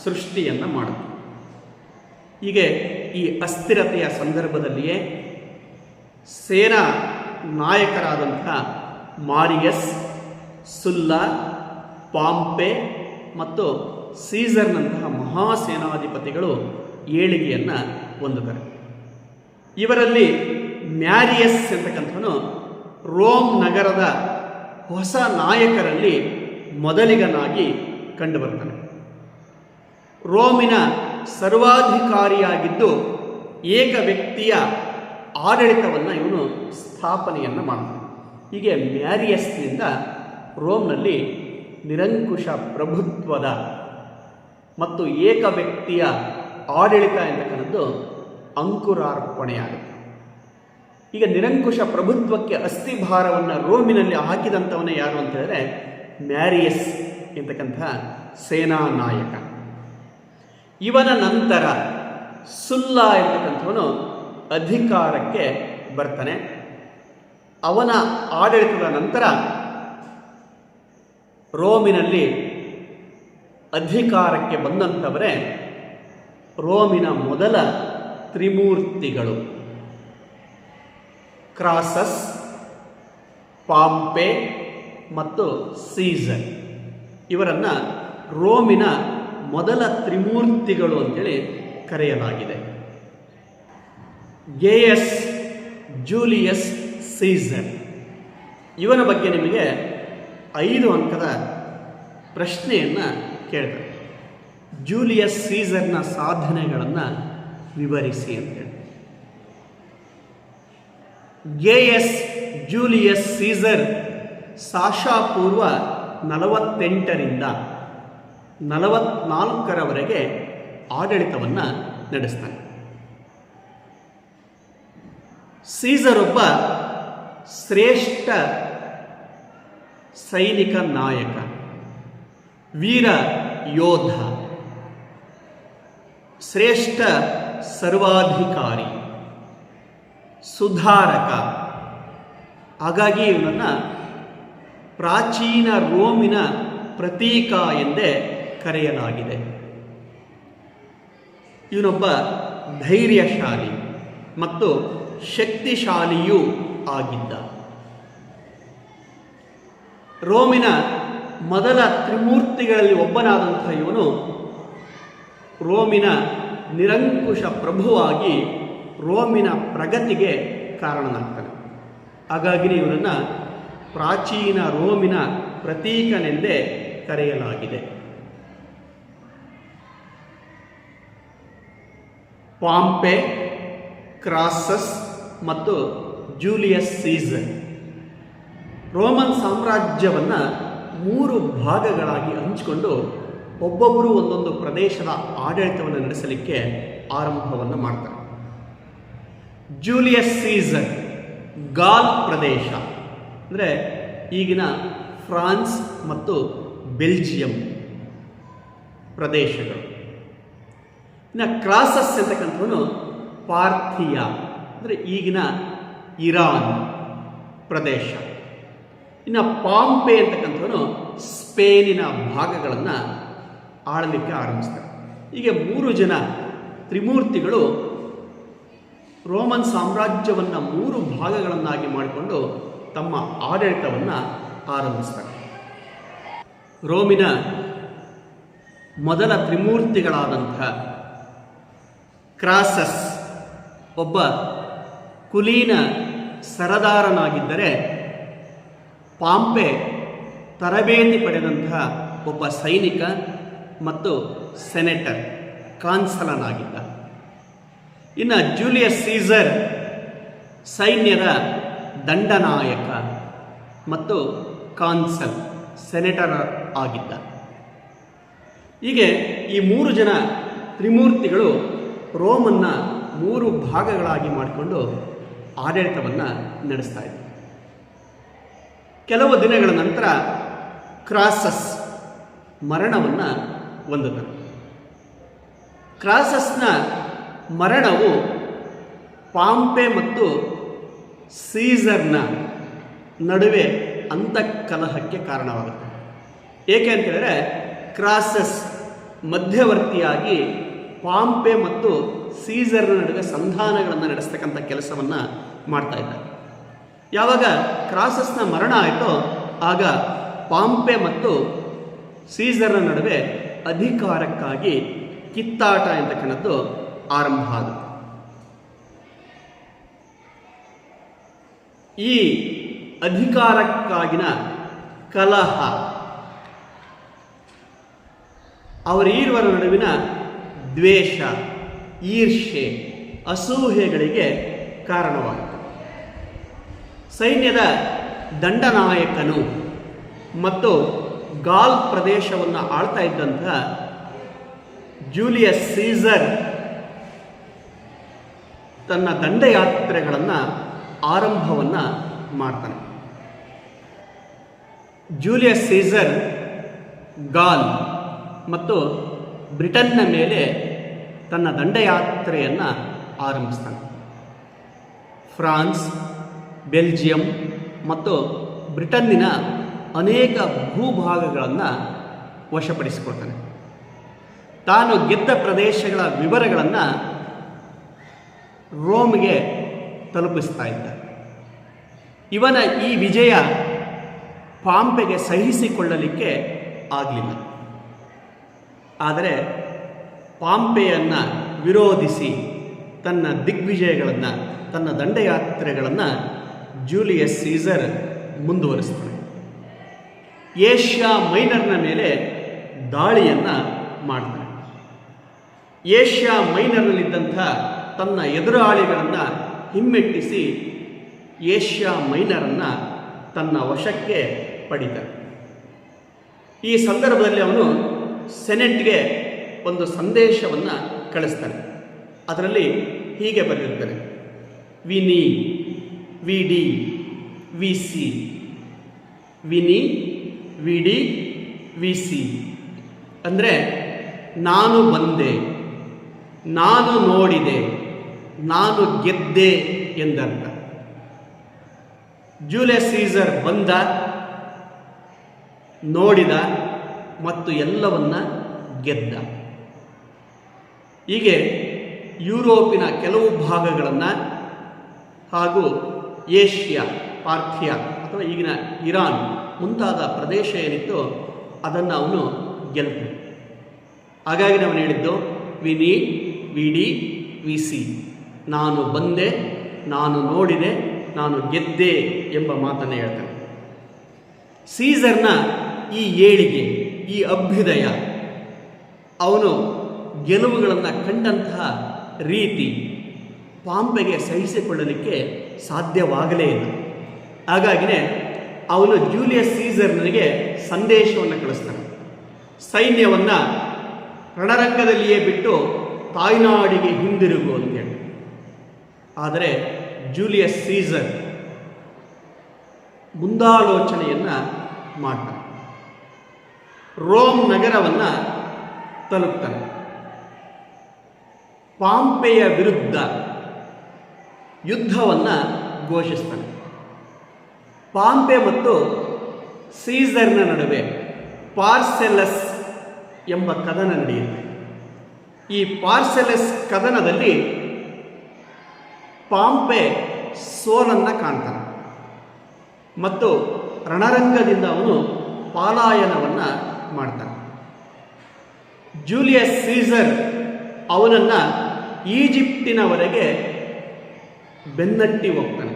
ಸೃಷ್ಟಿಯನ್ನು ಮಾಡುತ್ತೆ. ಹೀಗೆ ಈ ಅಸ್ಥಿರತೆಯ ಸಂದರ್ಭದಲ್ಲಿಯೇ ಸೇನಾ ನಾಯಕರಾದಂಥ ಮಾರಿಯಸ್, ಸುಲ್ಲಾ, ಪಾಂಪೆ ಮತ್ತು ಸೀಸರ್ನಂತಹ ಮಹಾಸೇನಾಧಿಪತಿಗಳು ಏಳಿಗೆಯನ್ನು ಹೊಂದುತ್ತಾರೆ. ಇವರಲ್ಲಿ ಮ್ಯಾರಿಯಸ್ ಎಂತಕ್ಕಂಥವನು ರೋಮ್ ನಗರದ ಹೊಸ ನಾಯಕರಲ್ಲಿ ಮೊದಲಿಗನಾಗಿ ಕಂಡುಬರ್ತಾನೆ. ರೋಮಿನ ಸರ್ವಾಧಿಕಾರಿಯಾಗಿದ್ದು ಏಕ ವ್ಯಕ್ತಿಯ ಆಡಳಿತವನ್ನು ಇವನು ಸ್ಥಾಪನೆಯನ್ನು ಮಾಡ್ತಾನೆ. ಹೀಗೆ ಮ್ಯಾರಿಯಸ್ನಿಂದ ರೋಮ್ನಲ್ಲಿ ನಿರಂಕುಶ ಪ್ರಭುತ್ವದ ಮತ್ತು ಏಕ ವ್ಯಕ್ತಿಯ ಆಡಳಿತ ಎಂತಕ್ಕಂಥದ್ದು ಅಂಕುರಾರ್ಪಣೆಯಾಗುತ್ತೆ. ಈಗ ನಿರಂಕುಶ ಪ್ರಭುತ್ವಕ್ಕೆ ಅಸ್ಥಿಭಾರವನ್ನು ರೋಮಿನಲ್ಲಿ ಹಾಕಿದಂಥವನೇ ಯಾರು ಅಂತ ಹೇಳಿದ್ರೆ ಮ್ಯಾರಿಯಸ್ ಎಂತಕ್ಕಂಥ ಸೇನಾ ನಾಯಕ. ಇವನ ನಂತರ ಸುಲ್ಲಾ ಎಂತಕ್ಕಂಥವನು ಅಧಿಕಾರಕ್ಕೆ ಬರ್ತಾನೆ. ಅವನ ಆಡಳಿತದ ನಂತರ ರೋಮಿನಲ್ಲಿ ಅಧಿಕಾರಕ್ಕೆ ಬಂದಂಥವರೇ ರೋಮಿನ ಮೊದಲ ತ್ರಿಮೂರ್ತಿಗಳು ಕ್ರಾಸಸ್, ಪಾಂಪೆ ಮತ್ತು ಸೀಸರ್. ಇವರನ್ನು ರೋಮಿನ ಮೊದಲ ತ್ರಿಮೂರ್ತಿಗಳು ಅಂತೇಳಿ ಕರೆಯಲಾಗಿದೆ. ಗೇಯಸ್ ಜೂಲಿಯಸ್ ಸೀಸರ್ ಇವನ ಬಗ್ಗೆ ನಿಮಗೆ 5 ಅಂಕದ ಪ್ರಶ್ನೆಯನ್ನು ಕೇಳ್ತಾರೆ. ಜೂಲಿಯಸ್ ಸೀಸರ್ನ ಸಾಧನೆಗಳನ್ನು ವಿವರಿಸಿ ಅಂತೇಳಿ. ಗೇಯಸ್ ಜೂಲಿಯಸ್ ಸೀಸರ್ ಸಾಶಾಪೂರ್ವ 48ರಿಂದ 44ರವರೆಗೆ ಆಡಳಿತವನ್ನು ನಡೆಸ್ತಾನೆ. ಸೀಸರ್ ಒಬ್ಬ ಶ್ರೇಷ್ಠ ಸೈನಿಕ ನಾಯಕ, ವೀರ ಯೋಧ, ಶ್ರೇಷ್ಠ ಸರ್ವಾಧಿಕಾರಿ, ಸುಧಾರಕ. ಹಾಗಾಗಿ ಇವನನ್ನು ಪ್ರಾಚೀನ ರೋಮಿನ ಪ್ರತೀಕ ಎಂದೇ ಕರೆಯಲಾಗಿದೆ. ಇವನೊಬ್ಬ ಧೈರ್ಯಶಾಲಿ ಮತ್ತು ಶಕ್ತಿಶಾಲಿಯೂ ಆಗಿದ್ದ. ರೋಮಿನ ಮೊದಲ ತ್ರಿಮೂರ್ತಿಗಳಲ್ಲಿ ಒಬ್ಬನಾದಂಥ ಇವನು ರೋಮಿನ ನಿರಂಕುಶ ಪ್ರಭುವಾಗಿ ರೋಮಿನ ಪ್ರಗತಿಗೆ ಕಾರಣನಾಗ್ತಾನೆ. ಹಾಗಾಗಿ ಇವನನ್ನು ಪ್ರಾಚೀನ ರೋಮಿನ ಪ್ರತೀಕನೆಂದೇ ಕರೆಯಲಾಗಿದೆ. ಪಾಂಪೆ, ಕ್ರಾಸಸ್ ಮತ್ತು ಜೂಲಿಯಸ್ ಸೀಸರ್ ರೋಮನ್ ಸಾಮ್ರಾಜ್ಯವನ್ನು 3 ಭಾಗಗಳಾಗಿ ಹಂಚಿಕೊಂಡು ಒಬ್ಬೊಬ್ಬರು ಒಂದೊಂದು ಪ್ರದೇಶದ ಆಡಳಿತವನ್ನು ನಡೆಸಲಿಕ್ಕೆ ಆರಂಭವನ್ನು ಮಾಡ್ತಾರೆ. ಜೂಲಿಯಸ್ ಸೀಸರ್ ಗಾಲ್ ಪ್ರದೇಶ ಅಂದರೆ ಈಗಿನ ಫ್ರಾನ್ಸ್ ಮತ್ತು ಬೆಲ್ಜಿಯಂ ಪ್ರದೇಶಗಳು. ಇನ್ನು ಕ್ರಾಸಸ್ ಅಂತಕ್ಕಂಥವನು ಪಾರ್ಥಿಯಾ ಅಂದರೆ ಈಗಿನ ಇರಾನ್ ಪ್ರದೇಶ. ಇನ್ನು ಪಾಂಪೆ ಅಂತಕ್ಕಂಥವನು ಸ್ಪೇನಿನ ಭಾಗಗಳನ್ನು ಆಳಲಿಕ್ಕೆ ಆರಂಭಿಸ್ತಾರೆ. ಹೀಗೆ 3 ಜನ ತ್ರಿಮೂರ್ತಿಗಳು ರೋಮನ್ ಸಾಮ್ರಾಜ್ಯವನ್ನು 3 ಭಾಗಗಳನ್ನಾಗಿ ಮಾಡಿಕೊಂಡು ತಮ್ಮ ಆಡಳಿತವನ್ನು ಆರಂಭಿಸ್ತಾರೆ. ರೋಮಿನ ಮೊದಲ ತ್ರಿಮೂರ್ತಿಗಳಾದಂಥ ಕ್ರಾಸಸ್ ಒಬ್ಬ ಕುಲೀನ ಸರದಾರನಾಗಿದ್ದರೆ, ಪಾಂಪೆ ತರಬೇತಿ ಪಡೆದಂತಹ ಒಬ್ಬ ಸೈನಿಕ ಮತ್ತು ಸೆನೆಟರ್ ಕಾನ್ಸಲನಾಗಿದ್ದ. ಇನ್ನು ಜೂಲಿಯಸ್ ಸೀಸರ್ ಸೈನ್ಯದ ದಂಡನಾಯಕ ಮತ್ತು ಕಾನ್ಸಲ್ ಸೆನೆಟರ್ ಆಗಿದ್ದ. ಹೀಗೆ ಈ 3 ಜನ ತ್ರಿಮೂರ್ತಿಗಳು ರೋಮನ್ನು 3 ಭಾಗಗಳಾಗಿ ಮಾಡಿಕೊಂಡು ಆಡಳಿತವನ್ನು ನಡೆಸ್ತಾ ಇದ್ದರು. ಕೆಲವು ದಿನಗಳ ನಂತರ ಕ್ರಾಸಸ್ ಮರಣವನ್ನು ಹೊಂದುತ್ತಾನೆ. ಕ್ರಾಸಸ್ನ ಮರಣವು ಪಾಂಪೆ ಮತ್ತು ಸೀಸರ್ನ ನಡುವೆ ಅಂತಃಕಲಹಕ್ಕೆ ಕಾರಣವಾಗುತ್ತೆ. ಏಕೆ ಅಂತೇಳಿದ್ರೆ ಕ್ರಾಸಸ್ ಮಧ್ಯವರ್ತಿಯಾಗಿ ಪಾಂಪೆ ಮತ್ತು ಸೀಸರ್ನ ನಡುವೆ ಸಂಧಾನಗಳನ್ನು ನಡೆಸ್ತಕ್ಕಂಥ ಕೆಲಸವನ್ನು ಮಾಡ್ತಾ ಇದ್ದಾರೆ. ಯಾವಾಗ ಕ್ರಾಸಸ್ನ ಮರಣ ಆಯಿತೋ ಆಗ ಪಾಂಪೆ ಮತ್ತು ಸೀಸರ್ನ ನಡುವೆ ಅಧಿಕಾರಕ್ಕಾಗಿ ಕಿತ್ತಾಟ ಎಂತಕ್ಕಂಥದ್ದು ಆರಂಭ ಆಯಿತು. ಈ ಅಧಿಕಾರಕ್ಕಾಗಿನ ಕಲಹ ಅವರೀರ್ವರ ನಡುವಿನ ದ್ವೇಷ, ಈರ್ಷೆ, ಅಸೂಹೆಗಳಿಗೆ ಕಾರಣವಾಯಿತು. ಸೈನ್ಯದ ದಂಡನಾಯಕನು ಮತ್ತು ಗಾಲ್ ಪ್ರದೇಶವನ್ನು ಆಳ್ತಾ ಇದ್ದಂತಹ ಜೂಲಿಯಸ್ ಸೀಸರ್ ತನ್ನ ದಂಡಯಾತ್ರೆಗಳನ್ನು ಆರಂಭವನ್ನು ಮಾಡ್ತಾನೆ. ಜೂಲಿಯಸ್ ಸೀಸರ್ ಗಾಲ್ ಮತ್ತು ಬ್ರಿಟನ್ನ ಮೇಲೆ ತನ್ನ ದಂಡಯಾತ್ರೆಯನ್ನು ಆರಂಭಿಸ್ತಾನೆ. ಫ್ರಾನ್ಸ್, ಬೆಲ್ಜಿಯಂ ಮತ್ತು ಬ್ರಿಟನ್ನಿನ ಅನೇಕ ಭೂಭಾಗಗಳನ್ನು ವಶಪಡಿಸಿಕೊಳ್ತಾನೆ. ತಾನು ಗೆದ್ದ ಪ್ರದೇಶಗಳ ವಿವರಗಳನ್ನು ರೋಮ್ಗೆ ತಲುಪಿಸ್ತಾ ಇದ್ದ. ಇವನ ಈ ವಿಜಯ ಪಾಂಪೆಗೆ ಸಹಿಸಿಕೊಳ್ಳಲಿಕ್ಕೆ ಆಗಲಿಲ್ಲ. ಆದರೆ ಪಾಂಪೆಯನ್ನು ವಿರೋಧಿಸಿ ತನ್ನ ದಿಗ್ವಿಜಯಗಳನ್ನು, ತನ್ನ ದಂಡಯಾತ್ರೆಗಳನ್ನು ಜೂಲಿಯಸ್ ಸೀಸರ್ ಮುಂದುವರಿಸ್ತಾನೆ. ಏಷ್ಯಾ ಮೈನರ್ನ ಮೇಲೆ ದಾಳಿಯನ್ನು ಮಾಡ್ತಾನೆ. ಏಷ್ಯಾ ಮೈನರ್ನಲ್ಲಿದ್ದಂಥ ತನ್ನ ಎದುರಾಳಿಗಳನ್ನು ಹಿಮ್ಮೆಟ್ಟಿಸಿ ಏಷ್ಯಾ ಮೈನರನ್ನು ತನ್ನ ವಶಕ್ಕೆ ಪಡಿತಾನೆ. ಈ ಸಂದರ್ಭದಲ್ಲಿ ಅವನು ಸೆನೆಟ್ಗೆ ಒಂದು ಸಂದೇಶವನ್ನು ಕಳಿಸ್ತಾನೆ. ಅದರಲ್ಲಿ ಹೀಗೆ ಬರೆದಿರ್ತಾನೆ: ವಿನಿ, ವಿಡಿ, ವಿಸಿ. ವಿನಿ, ವಿಡಿ, ವಿಸಿ ಅಂದರೆ ನಾನು ಬಂದೆ, ನಾನು ನೋಡಿದೆ, ನಾನು ಗೆದ್ದೆ ಎಂದರ್ಥ. ಜೂಲಿಯಸ್ ಸೀಸರ್ ಬಂದ, ನೋಡಿದ ಮತ್ತು ಎಲ್ಲವನ್ನ ಗೆದ್ದ. ಹೀಗೆ ಯುರೋಪಿನ ಕೆಲವು ಭಾಗಗಳನ್ನು ಹಾಗೂ ಏಷ್ಯಾ, ಪಾರ್ಥಿಯ ಅಥವಾ ಈಗಿನ ಇರಾನ್ ಮುಂತಾದ ಪ್ರದೇಶ ಏನಿತ್ತು ಅದನ್ನು ಅವನು ಗೆಲ್ತಾನೆ. ಹಾಗಾಗಿ ನಾವು ಹೇಳಿದ್ದು ವಿನಿ, ವಿಡಿ, ವಿಸಿ. ನಾನು ಬಂದೆ, ನಾನು ನೋಡಿದೆ, ನಾನು ಗೆದ್ದೆ ಎಂಬ ಮಾತನ್ನು ಹೇಳ್ತಾನೆ. ಸೀಸರ್ನ ಈ ಏಳಿಗೆ, ಈ ಅಭ್ಯುದಯ, ಅವನು ಗೆಲುವುಗಳನ್ನು ಕಂಡಂತಹ ರೀತಿ ಪಾಂಪೆಗೆ ಸಹಿಸಿಕೊಳ್ಳಲಿಕ್ಕೆ ಸಾಧ್ಯವಾಗಲೇ ಇಲ್ಲ. ಹಾಗಾಗಿನೇ ಅವನು ಜೂಲಿಯಸ್ ಸೀಸರ್ನಿಗೆ ಸಂದೇಶವನ್ನು ಕಳಿಸ್ತಾನೆ. ಸೈನ್ಯವನ್ನು ರಣರಂಗದಲ್ಲಿಯೇ ಬಿಟ್ಟು ತಾಯ್ನಾಡಿಗೆ ಹಿಂದಿರುಗು ಅಂತೇಳಿ. ಆದರೆ ಜೂಲಿಯಸ್ ಸೀಸರ್ ಮುಂದಾಲೋಚನೆಯನ್ನು ಮಾಡ್ತಾನೆ. ರೋಮ್ ನಗರವನ್ನು ತಲುಪ್ತಾನೆ. ಪಾಂಪೆಯ ವಿರುದ್ಧ ಯುದ್ಧವನ್ನು ಘೋಷಿಸ್ತಾನೆ. ಪಾಂಪೆ ಮತ್ತು ಸೀಸರ್ನ ನಡುವೆ ಪಾರ್ಸೆಲಸ್ ಎಂಬ ಕದನ ನಡೆಯುತ್ತೆ. ಈ ಪಾರ್ಸೆಲಸ್ ಕದನದಲ್ಲಿ ಪಾಂಪೆ ಸೋಲನ್ನು ಕಾಣ್ತಾನೆ ಮತ್ತು ರಣರಂಗದಿಂದ ಅವನು ಪಲಾಯನವನ್ನು ಮಾಡ್ತಾನೆ. ಜೂಲಿಯಸ್ ಸೀಸರ್ ಅವನನ್ನು ಈಜಿಪ್ಟಿನವರೆಗೆ ಬೆನ್ನಟ್ಟಿ ಹೋಗ್ತಾನೆ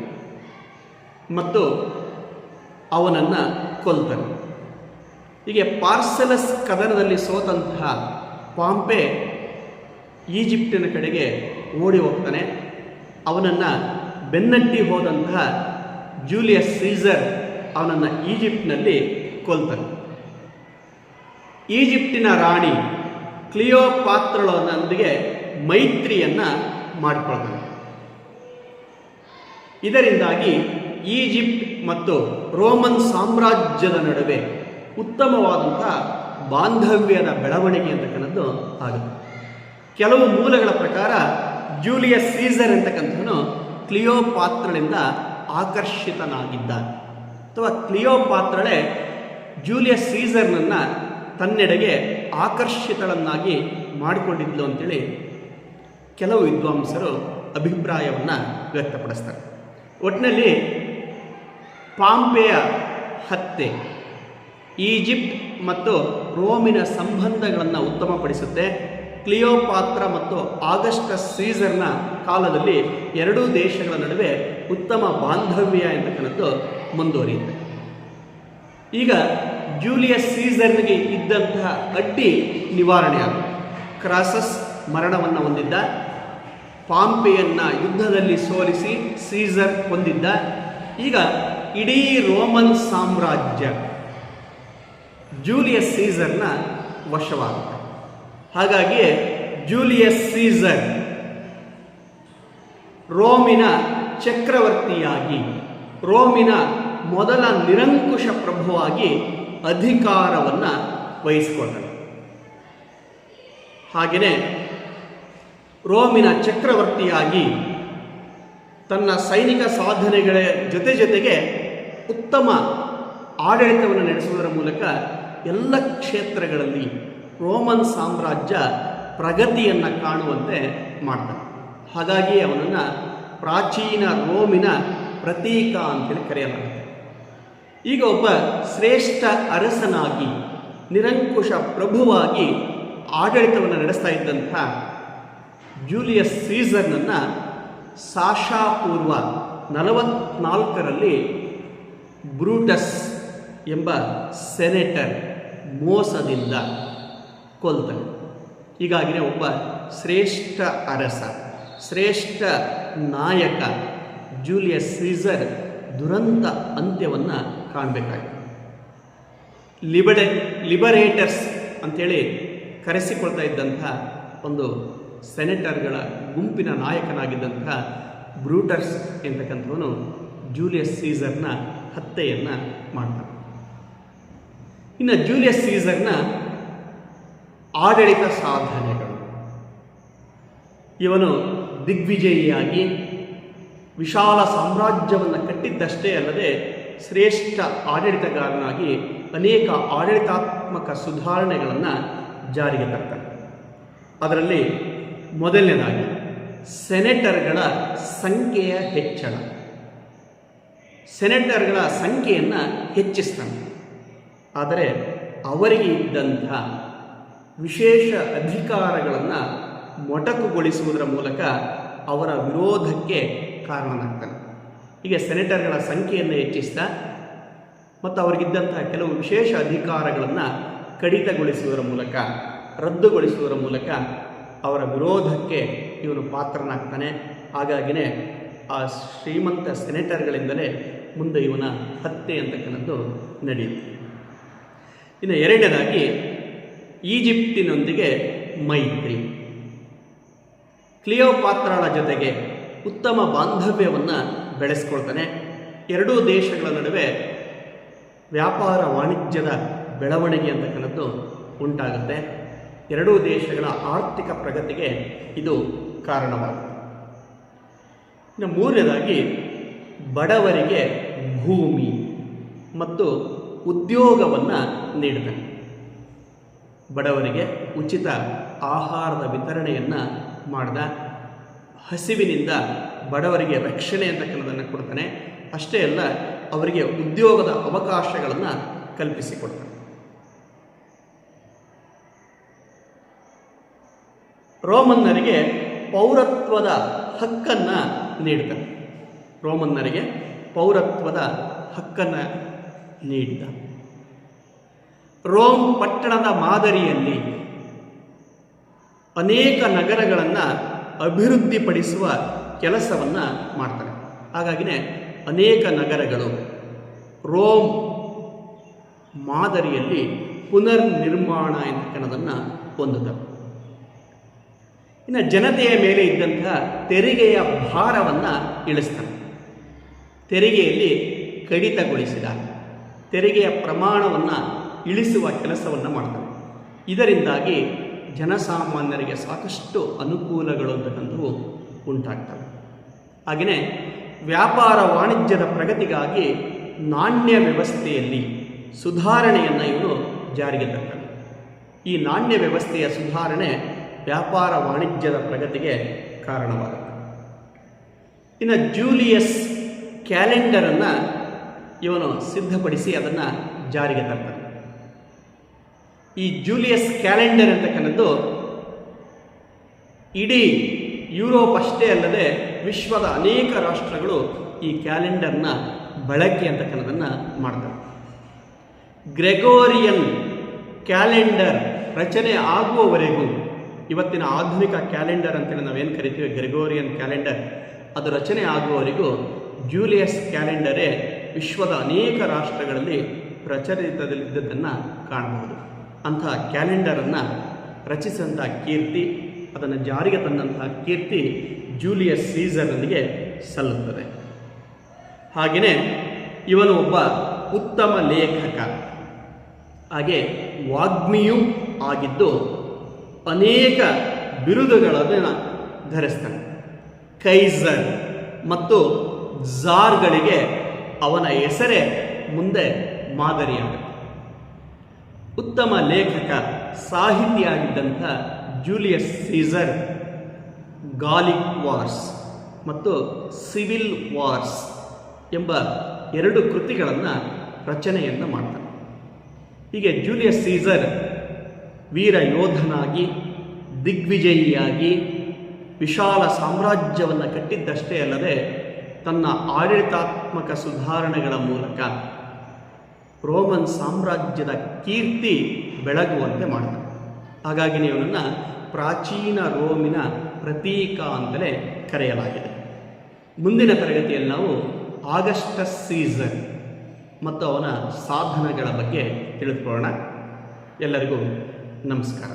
ಮತ್ತು ಅವನನ್ನು ಕೊಲ್ತಾನೆ. ಹೀಗೆ ಪಾರ್ಸೆಲಸ್ ಕದನದಲ್ಲಿ ಸೋತಂತಹ ಪಾಂಪೆ ಈಜಿಪ್ಟಿನ ಕಡೆಗೆ ಓಡಿ ಹೋಗ್ತಾನೆ. ಅವನನ್ನು ಬೆನ್ನಟ್ಟಿ ಹೋದಂತಹ ಜೂಲಿಯಸ್ ಸೀಸರ್ ಅವನನ್ನು ಈಜಿಪ್ಟ್ನಲ್ಲಿ ಕೊಲ್ತಾನೆ. ಈಜಿಪ್ಟಿನ ರಾಣಿ ಕ್ಲಿಯೋಪಾತ್ರಳೊಂದಿಗೆ ಮೈತ್ರಿಯನ್ನು ಮಾಡಿಕೊಳ್ತಾನೆ. ಇದರಿಂದಾಗಿ ಈಜಿಪ್ಟ್ ಮತ್ತು ರೋಮನ್ ಸಾಮ್ರಾಜ್ಯದ ನಡುವೆ ಉತ್ತಮವಾದಂಥ ಬಾಂಧವ್ಯದ ಬೆಳವಣಿಗೆ ಅಂತಕ್ಕಂಥದ್ದು ಆಗುತ್ತೆ. ಕೆಲವು ಮೂಲಗಳ ಪ್ರಕಾರ ಜೂಲಿಯಸ್ ಸೀಸರ್ ಅಂತಕ್ಕಂಥವನು ಕ್ಲಿಯೋಪಾತ್ರಳಿಂದ ಆಕರ್ಷಿತನಾಗಿದ್ದ, ಅಥವಾ ಕ್ಲಿಯೋಪಾತ್ರಳೆ ಜೂಲಿಯಸ್ ಸೀಸರ್ನನ್ನು ತನ್ನೆಡೆಗೆ ಆಕರ್ಷಿತಳನ್ನಾಗಿ ಮಾಡಿಕೊಂಡಿದ್ಲು ಅಂತೇಳಿ ಕೆಲವು ವಿದ್ವಾಂಸರು ಅಭಿಪ್ರಾಯವನ್ನು ವ್ಯಕ್ತಪಡಿಸ್ತಾರೆ. ಒಟ್ಟಿನಲ್ಲಿ ಪಾಂಪೆಯ ಹತ್ಯೆ ಈಜಿಪ್ಟ್ ಮತ್ತು ರೋಮಿನ ಸಂಬಂಧಗಳನ್ನು ಉತ್ತಮಪಡಿಸುತ್ತೆ. ಕ್ಲಿಯೋಪಾತ್ರ ಮತ್ತು ಆಗಸ್ಟಸ್ ಸೀಸರ್ನ ಕಾಲದಲ್ಲಿ ಎರಡೂ ದೇಶಗಳ ನಡುವೆ ಉತ್ತಮ ಬಾಂಧವ್ಯ ಅಂತಕ್ಕಂಥದ್ದು ಮುಂದುವರಿಯುತ್ತೆ. ಈಗ ಜೂಲಿಯಸ್ ಸೀಸರ್ನಿಗೆ ಇದ್ದಂತಹ ಅಡ್ಡಿ ನಿವಾರಣೆ ಆಗುತ್ತೆ. ಕ್ರಾಸಸ್ ಮರಣವನ್ನು ಹೊಂದಿದ್ದ, ಪಾಂಪೆಯನ್ನು ಯುದ್ಧದಲ್ಲಿ ಸೋಲಿಸಿ ಸೀಸರ್ ಕೊಂದಿದ್ದ. ಈಗ ಇಡೀ ರೋಮನ್ ಸಾಮ್ರಾಜ್ಯ ಜೂಲಿಯಸ್ ಸೀಸರ್ನ ವಶವಾಗುತ್ತೆ. ಹಾಗಾಗಿ ಜೂಲಿಯಸ್ ಸೀಸರ್ ರೋಮಿನ ಚಕ್ರವರ್ತಿಯಾಗಿ, ರೋಮಿನ ಮೊದಲ ನಿರಂಕುಶ ಪ್ರಭುವಾಗಿ ಅಧಿಕಾರವನ್ನು ವಹಿಸಿಕೊಂಡನು. ಹಾಗೆಯೇ ರೋಮಿನ ಚಕ್ರವರ್ತಿಯಾಗಿ ತನ್ನ ಸೈನಿಕ ಸಾಧನೆಗಳ ಜೊತೆಗೆ ಉತ್ತಮ ಆಡಳಿತವನ್ನು ನಡೆಸುವುದರ ಮೂಲಕ ಎಲ್ಲ ಕ್ಷೇತ್ರಗಳಲ್ಲಿ ರೋಮನ್ ಸಾಮ್ರಾಜ್ಯ ಪ್ರಗತಿಯನ್ನು ಕಾಣುವಂತೆ ಮಾಡ್ತಾನೆ. ಹಾಗಾಗಿ ಅವನನ್ನು ಪ್ರಾಚೀನ ರೋಮಿನ ಪ್ರತೀಕ ಅಂತೇಳಿ ಕರೆಯಲಾಗುತ್ತೆ. ಈಗ ಒಬ್ಬ ಶ್ರೇಷ್ಠ ಅರಸನಾಗಿ, ನಿರಂಕುಶ ಪ್ರಭುವಾಗಿ ಆಡಳಿತವನ್ನು ನಡೆಸ್ತಾ ಇದ್ದಂಥ ಜೂಲಿಯಸ್ ಸೀಸರ್ನನ್ನು ಸಾಶಾಪೂರ್ವ 44ರಲ್ಲಿ ಬ್ರೂಟಸ್ ಎಂಬ ಸೆನೆಟರ್ ಮೋಸದಿಂದ ಕೊಲ್ತಾನೆ. ಹೀಗಾಗಿಯೇ ಒಬ್ಬ ಶ್ರೇಷ್ಠ ಅರಸ, ಶ್ರೇಷ್ಠ ನಾಯಕ ಜೂಲಿಯಸ್ ಸೀಸರ್ ದುರಂತ ಅಂತ್ಯವನ್ನು ಕಾಣಬೇಕಾಗಿದೆ. ಲಿಬರೇಟರ್ಸ್ ಅಂಥೇಳಿ ಕರೆಸಿಕೊಳ್ತಾ ಇದ್ದಂಥ ಒಂದು ಸೆನೆಟರ್ಗಳ ಗುಂಪಿನ ನಾಯಕನಾಗಿದ್ದಂಥ ಬ್ರೂಟಸ್ ಎಂತಕ್ಕಂಥವನು ಜೂಲಿಯಸ್ ಸೀಸರ್ನ ಹತ್ಯೆಯನ್ನು ಮಾಡ್ತಾನೆ. ಇನ್ನು ಜೂಲಿಯಸ್ ಸೀಸರ್ನ ಆಡಳಿತ ಸಾಧನೆಗಳು, ಇವನು ದಿಗ್ವಿಜಯಿಯಾಗಿ ವಿಶಾಲ ಸಾಮ್ರಾಜ್ಯವನ್ನು ಕಟ್ಟಿದ್ದಷ್ಟೇ ಅಲ್ಲದೆ ಶ್ರೇಷ್ಠ ಆಡಳಿತಗಾರನಾಗಿ ಅನೇಕ ಆಡಳಿತಾತ್ಮಕ ಸುಧಾರಣೆಗಳನ್ನು ಜಾರಿಗೆ ತರ್ತಾನೆ. ಅದರಲ್ಲಿ ಮೊದಲನೇದಾಗಿ ಸೆನೆಟರ್ಗಳ ಸಂಖ್ಯೆಯ ಹೆಚ್ಚಳ, ಸೆನೆಟರ್ಗಳ ಸಂಖ್ಯೆಯನ್ನು ಹೆಚ್ಚಿಸ್ತಾನೆ. ಆದರೆ ಅವರಿಗೆ ಇದ್ದಂಥ ವಿಶೇಷ ಅಧಿಕಾರಗಳನ್ನು ಮೊಟಕುಗೊಳಿಸುವುದರ ಮೂಲಕ ಅವರ ವಿರೋಧಕ್ಕೆ ಕಾರಣನಾಗ್ತಾನೆ. ಹೀಗೆ ಸೆನೆಟರ್ಗಳ ಸಂಖ್ಯೆಯನ್ನು ಹೆಚ್ಚಿಸ್ತಾ ಮತ್ತು ಅವರಿಗಿದ್ದಂತಹ ಕೆಲವು ವಿಶೇಷ ಅಧಿಕಾರಗಳನ್ನು ಕಡಿತಗೊಳಿಸುವುದರ ಮೂಲಕ, ರದ್ದುಗೊಳಿಸುವುದರ ಮೂಲಕ ಅವರ ವಿರೋಧಕ್ಕೆ ಇವನು ಪಾತ್ರನಾಗ್ತಾನೆ. ಹಾಗಾಗಿನೇ ಆ ಶ್ರೀಮಂತ ಸೆನೆಟರ್ಗಳಿಂದಲೇ ಮುಂದೆ ಇವನ ಹತ್ಯೆ ಅಂತಕ್ಕಂಥದ್ದು ನಡೆಯುತ್ತೆ. ಇನ್ನು ಎರಡನೇದಾಗಿ ಈಜಿಪ್ಟಿನೊಂದಿಗೆ ಮೈತ್ರಿ. ಕ್ಲಿಯೋಪಾತ್ರಳ ಜೊತೆಗೆ ಉತ್ತಮ ಬಾಂಧವ್ಯವನ್ನು ಬೆಳೆಸ್ಕೊಳ್ತಾನೆ. ಎರಡೂ ದೇಶಗಳ ನಡುವೆ ವ್ಯಾಪಾರ ವಾಣಿಜ್ಯದ ಬೆಳವಣಿಗೆ ಅಂತಕ್ಕಂಥದ್ದು ಉಂಟಾಗುತ್ತೆ. ಎರಡೂ ದೇಶಗಳ ಆರ್ಥಿಕ ಪ್ರಗತಿಗೆ ಇದು ಕಾರಣವಾಗುತ್ತೆ. ಇನ್ನು ಮೂರನೇದಾಗಿ ಬಡವರಿಗೆ ಭೂಮಿ ಮತ್ತು ಉದ್ಯೋಗವನ್ನು ನೀಡುತ್ತಾನೆ. ಬಡವರಿಗೆ ಉಚಿತ ಆಹಾರದ ವಿತರಣೆಯನ್ನು ಮಾಡಿದ, ಹಸಿವಿನಿಂದ ಬಡವರಿಗೆ ರಕ್ಷಣೆ ಅಂತಕ್ಕಂಥದ್ದನ್ನು ಕೊಡ್ತಾನೆ. ಅಷ್ಟೇ ಅಲ್ಲ, ಅವರಿಗೆ ಉದ್ಯೋಗದ ಅವಕಾಶಗಳನ್ನು ಕಲ್ಪಿಸಿಕೊಡ್ತಾನೆ. ರೋಮನ್ನರಿಗೆ ಪೌರತ್ವದ ಹಕ್ಕನ್ನು ನೀಡ್ತಾನೆ. ರೋಮನ್ನರಿಗೆ ಪೌರತ್ವದ ಹಕ್ಕನ್ನು ನೀಡಿದ. ರೋಮ್ ಪಟ್ಟಣದ ಮಾದರಿಯಲ್ಲಿ ಅನೇಕ ನಗರಗಳನ್ನು ಅಭಿವೃದ್ಧಿಪಡಿಸುವ ಕೆಲಸವನ್ನು ಮಾಡ್ತಾನೆ. ಹಾಗಾಗಿನೇ ಅನೇಕ ನಗರಗಳು ರೋಮ್ ಮಾದರಿಯಲ್ಲಿ ಪುನರ್ ನಿರ್ಮಾಣ ಅಂತಕ್ಕನ್ನೋದನ್ನು ಹೊಂದುತ್ತವೆ. ಇನ್ನು ಜನತೆಯ ಮೇಲೆ ಇದ್ದಂತಹ ತೆರಿಗೆಯ ಭಾರವನ್ನು ಇಳಿಸ್ತಾನೆ. ತೆರಿಗೆಯಲ್ಲಿ ಕಡಿತಗೊಳಿಸಿದ. ತೆರಿಗೆಯ ಪ್ರಮಾಣವನ್ನು ಇಳಿಸುವ ಕೆಲಸವನ್ನು ಮಾಡ್ತಾರೆ. ಇದರಿಂದಾಗಿ ಜನಸಾಮಾನ್ಯರಿಗೆ ಸಾಕಷ್ಟು ಅನುಕೂಲಗಳು ಅಂತಕ್ಕಂಥವು ಉಂಟಾಗ್ತವೆ. ಹಾಗೆಯೇ ವ್ಯಾಪಾರ ವಾಣಿಜ್ಯದ ಪ್ರಗತಿಗಾಗಿ ನಾಣ್ಯ ವ್ಯವಸ್ಥೆಯಲ್ಲಿ ಸುಧಾರಣೆಯನ್ನು ಇವನು ಜಾರಿಗೆ ತರ್ತಾನೆ. ಈ ನಾಣ್ಯ ವ್ಯವಸ್ಥೆಯ ಸುಧಾರಣೆ ವ್ಯಾಪಾರ ವಾಣಿಜ್ಯದ ಪ್ರಗತಿಗೆ ಕಾರಣವಾಗುತ್ತೆ. ಇನ್ನು ಜೂಲಿಯಸ್ ಕ್ಯಾಲೆಂಡರನ್ನು ಇವನು ಸಿದ್ಧಪಡಿಸಿ ಅದನ್ನು ಜಾರಿಗೆ ತರ್ತಾನೆ. ಈ ಜೂಲಿಯಸ್ ಕ್ಯಾಲೆಂಡರ್ ಅಂತಕ್ಕಂಥದ್ದು ಇಡೀ ಯುರೋಪ್ ಅಷ್ಟೇ ಅಲ್ಲದೆ ವಿಶ್ವದ ಅನೇಕ ರಾಷ್ಟ್ರಗಳು ಈ ಕ್ಯಾಲೆಂಡರ್ನ ಬಳಕೆ ಅಂತಕ್ಕಂಥದ್ದನ್ನು ಮಾಡ್ತಾರೆ. ಗ್ರೆಗೋರಿಯನ್ ಕ್ಯಾಲೆಂಡರ್ ರಚನೆ ಆಗುವವರೆಗೂ, ಇವತ್ತಿನ ಆಧುನಿಕ ಕ್ಯಾಲೆಂಡರ್ ಅಂತೇಳಿ ನಾವೇನು ಕರಿತೀವಿ ಗ್ರೆಗೋರಿಯನ್ ಕ್ಯಾಲೆಂಡರ್, ಅದು ರಚನೆ ಆಗುವವರೆಗೂ ಜೂಲಿಯಸ್ ಕ್ಯಾಲೆಂಡರೇ ವಿಶ್ವದ ಅನೇಕ ರಾಷ್ಟ್ರಗಳಲ್ಲಿ ಪ್ರಚಲಿತದಲ್ಲಿದ್ದದ್ದನ್ನು ಕಾಣಬಹುದು. ಅಂತಹ ಕ್ಯಾಲೆಂಡರನ್ನು ರಚಿಸಿದಂಥ ಕೀರ್ತಿ, ಅದನ್ನು ಜಾರಿಗೆ ತಂದಂತಹ ಕೀರ್ತಿ ಜೂಲಿಯಸ್ ಸೀಸರ್ನಿಗೆ ಸಲ್ಲುತ್ತದೆ. ಹಾಗೆಯೇ ಇವನು ಒಬ್ಬ ಉತ್ತಮ ಲೇಖಕ, ಹಾಗೆ ವಾಗ್ಮಿಯೂ ಆಗಿದ್ದು ಅನೇಕ ಬಿರುದುಗಳನ್ನು ಧರಿಸ್ತಾನೆ. ಕೈಸರ್ ಮತ್ತು ಝಾರ್ಗಳಿಗೆ ಅವನ ಹೆಸರೇ ಮುಂದೆ ಮಾದರಿಯಾಗುತ್ತೆ. ಉತ್ತಮ ಲೇಖಕ, ಸಾಹಿತಿಯಾಗಿದ್ದಂಥ ಜೂಲಿಯಸ್ ಸೀಸರ್ ಗಾಲಿಕ್ ವಾರ್ಸ್ ಮತ್ತು ಸಿವಿಲ್ ವಾರ್ಸ್ ಎಂಬ 2 ಕೃತಿಗಳನ್ನು ರಚನೆಯನ್ನು ಮಾಡ್ತಾನೆ. ಹೀಗೆ ಜೂಲಿಯಸ್ ಸೀಸರ್ ವೀರ ಯೋಧನಾಗಿ, ದಿಗ್ವಿಜಯಿಯಾಗಿ ವಿಶಾಲ ಸಾಮ್ರಾಜ್ಯವನ್ನು ಕಟ್ಟಿದ್ದಷ್ಟೇ ಅಲ್ಲದೆ ತನ್ನ ಆಡಳಿತಾತ್ಮಕ ಸುಧಾರಣೆಗಳ ಮೂಲಕ ರೋಮನ್ ಸಾಮ್ರಾಜ್ಯದ ಕೀರ್ತಿ ಬೆಳಗುವಂತೆ ಮಾಡ್ತಾನೆ. ಹಾಗಾಗಿ ಇವನನ್ನು ಪ್ರಾಚೀನ ರೋಮಿನ ಪ್ರತೀಕ ಅಂತಲೇ ಕರೆಯಲಾಗಿದೆ. ಮುಂದಿನ ತರಗತಿಯಲ್ಲಿ ನಾವು ಆಗಸ್ಟಸ್ ಸೀಸರ್ ಮತ್ತು ಅವನ ಸಾಧನಗಳ ಬಗ್ಗೆ ತಿಳಿದುಕೊಳ್ಳೋಣ. ಎಲ್ಲರಿಗೂ ನಮಸ್ಕಾರ.